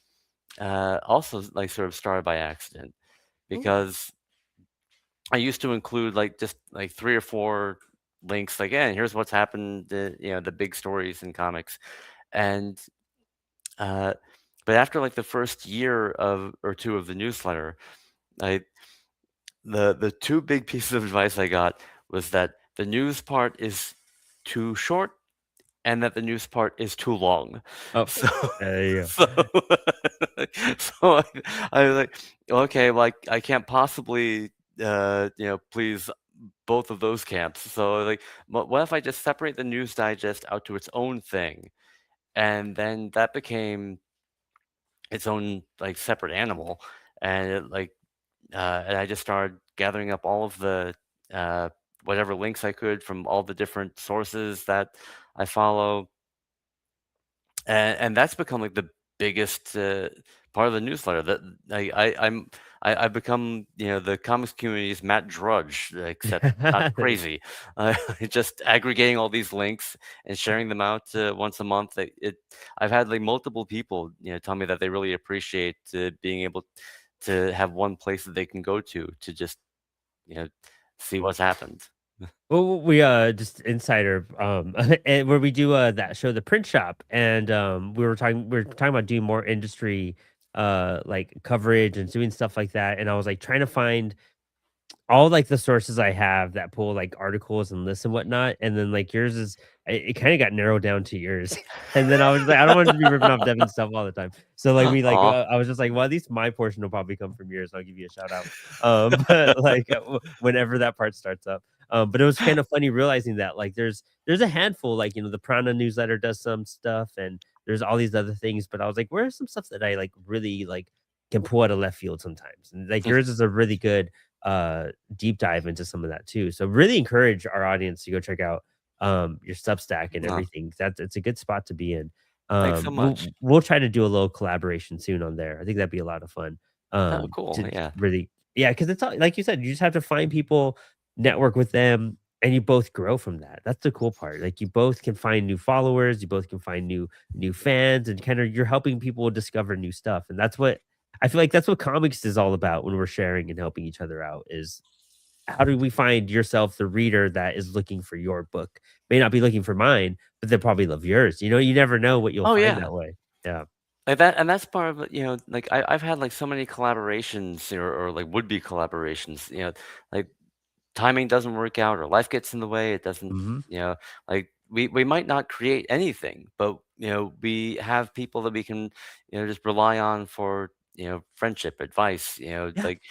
also like sort of started by accident, Ooh. because I used to include like just like 3 or 4 links, like, yeah, here's what's happened, the big stories in comics, and uh, but after like the first year of or two of the newsletter, I the two big pieces of advice I got was that the news part is too short and that the news part is too long. Oh, So yeah. so so I was like, okay, like I can't possibly please both of those camps. So like, what if I just separate the News Digest out to its own thing, and then that became its own like separate animal, and and I just started gathering up all of the uh, whatever links I could from all the different sources that I follow, and that's become like the biggest part of the newsletter. That I've become the comics community's Matt Drudge, except not crazy. Just aggregating all these links and sharing them out once a month. I've had like multiple people tell me that they really appreciate being able to have one place that they can go to just you know see what's happened. Well, we just insider and where we do that show, The Print Shop, and we were talking about doing more industry like coverage and doing stuff like that, and I was like trying to find all, like, the sources I have that pull, like, articles and lists and whatnot, and then, like, yours is it kinda got narrowed down to yours, and then I was like, I don't want to be ripping off Devin's stuff all the time. So, like, Aw. I was just like, "Well, at least my portion will probably come from yours, I'll give you a shout out." But, like, whenever that part starts up. But it was kind of funny realizing that, like, there's a handful, like, the Prana newsletter does some stuff, and there's all these other things, but I was like, "Where are some stuff that I, like, really, like, can pull out of left field sometimes?" And, like, yours is a really good, deep dive into some of that too. So really encourage our audience to go check out your Substack and Aw, everything. That's it's a good spot to be in. thanks so We'll much. we'll try to do a little collaboration soon on there. I think that'd be a lot of fun. Oh, cool. To Yeah. really yeah, because it's all, like you said, you just have to find people, network with them, and you both grow from that. That's the cool part. Like you both can find new followers, you both can find new fans, and kind of you're helping people discover new stuff. And that's what I feel like that's what comics is all about when we're sharing and helping each other out is how do we find yourself the reader that is looking for your book? May not be looking for mine, but they probably love yours. You never know what you'll Oh find yeah. that way. Yeah. Like that, and that's part of it, like I've had like so many collaborations or like would be collaborations, like timing doesn't work out or life gets in the way. It doesn't, Mhm. like we might not create anything, but we have people that we can, just rely on for, friendship, advice, Yeah. like,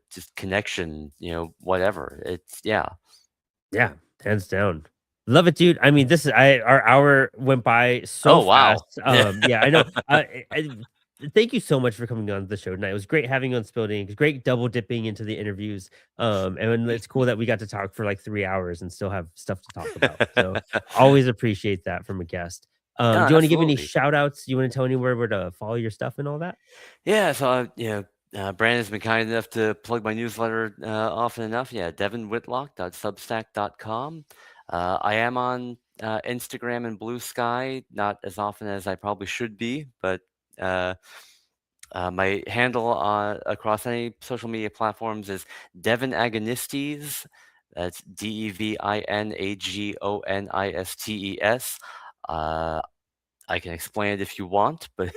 just connection, whatever. It's yeah. Yeah, hands down. Love it, dude. I mean, this is I our hour went by so Oh wow. fast. Yeah, I know. Thank you so much for coming on the show tonight. It was great having you on Spilled Ink. It was great double dipping into the interviews. And it's cool that we got to talk for like 3 hours and still have stuff to talk about. So always appreciate that from a guest. No, Do you want to give any absolutely. shout outs? You want to tell anywhere where to follow your stuff and all that? Yeah, so Brandon's been kind enough to plug my newsletter often enough. Yeah, devinwhitlock.substack.com. I am on Instagram and Blue Sky, not as often as I probably should be, but uh, my handle across any social media platforms is Devin Agonistes. That's DevinAGONISTES. I can explain it if you want, but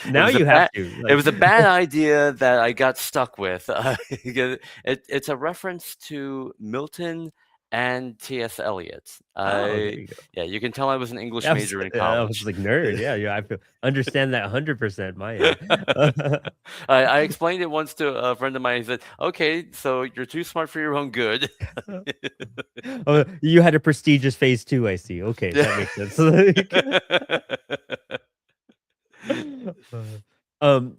Now you have to. it was a bad idea that I got stuck with. It's a reference to Milton and T.S. Eliot. Oh, there you go. Yeah, you can tell I was an English I was, major in I college. was like nerd. Yeah, I feel, understand that 100% my end. I explained it once to a friend of mine. He said, "Okay, so you're too smart for your own good." Oh, you had a prestigious phase 2, I see. Okay, that makes sense.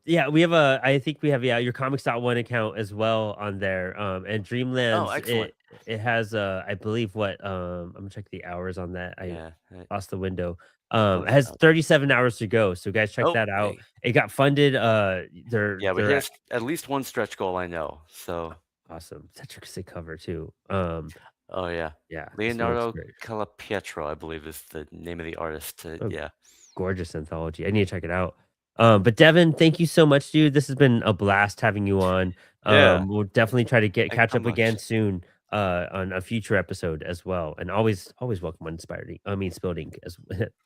Yeah, we have I think we have your Comix.one account as well on there. And Dreamlands, excellent. it has I believe what I'm gonna check the hours on that. I Yeah. lost the window. Oh, It has 37 hours to go. So guys, check Oh, that out. hey. It got funded. Yeah, but They're here's at least one stretch goal I know. So, awesome. Such a sick cover too. oh yeah, Yeah, this one looks Leonardo great. Calapietro, I believe, is the name of the artist. Oh, Yeah, gorgeous anthology. I need to check it out. But Devin, thank you so much, dude. This has been a blast having you on. yeah. We'll definitely try to Thanks catch so up again much. soon on a future episode as well. And always welcome on Inspired Ink. I mean Spilled Ink as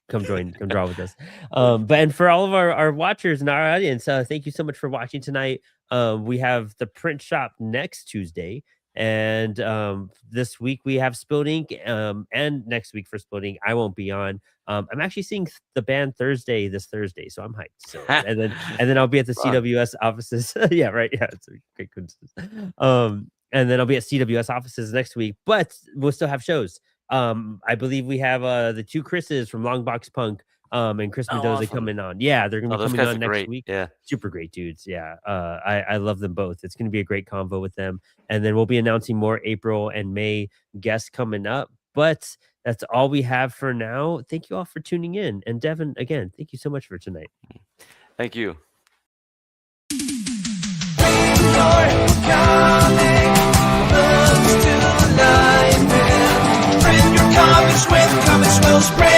come draw with us. And for all of our watchers and our audience, thank you so much for watching tonight. We have the print shop next Tuesday. And this week we have Spilled Ink. And next week for Spilled Ink, I won't be on. I'm actually seeing the band this Thursday, so I'm hyped. So and then I'll be at the Fun. CWS offices. Yeah, right. Yeah, it's a great coincidence. And then I'll be at CWS offices next week, but we'll still have shows. I believe we have the two Chris's from Longbox Punk and Chris Mendoza Awesome. coming on. Yeah, they're gonna be those coming guys on are next great. week. Yeah. Super great dudes. Yeah. I love them both. It's gonna be a great convo with them. And then we'll be announcing more April and May guests coming up. But that's all we have for now. Thank you all for tuning in. And Devin, again, thank you so much for tonight. Thank you. Print your comics with Comix Wellspring.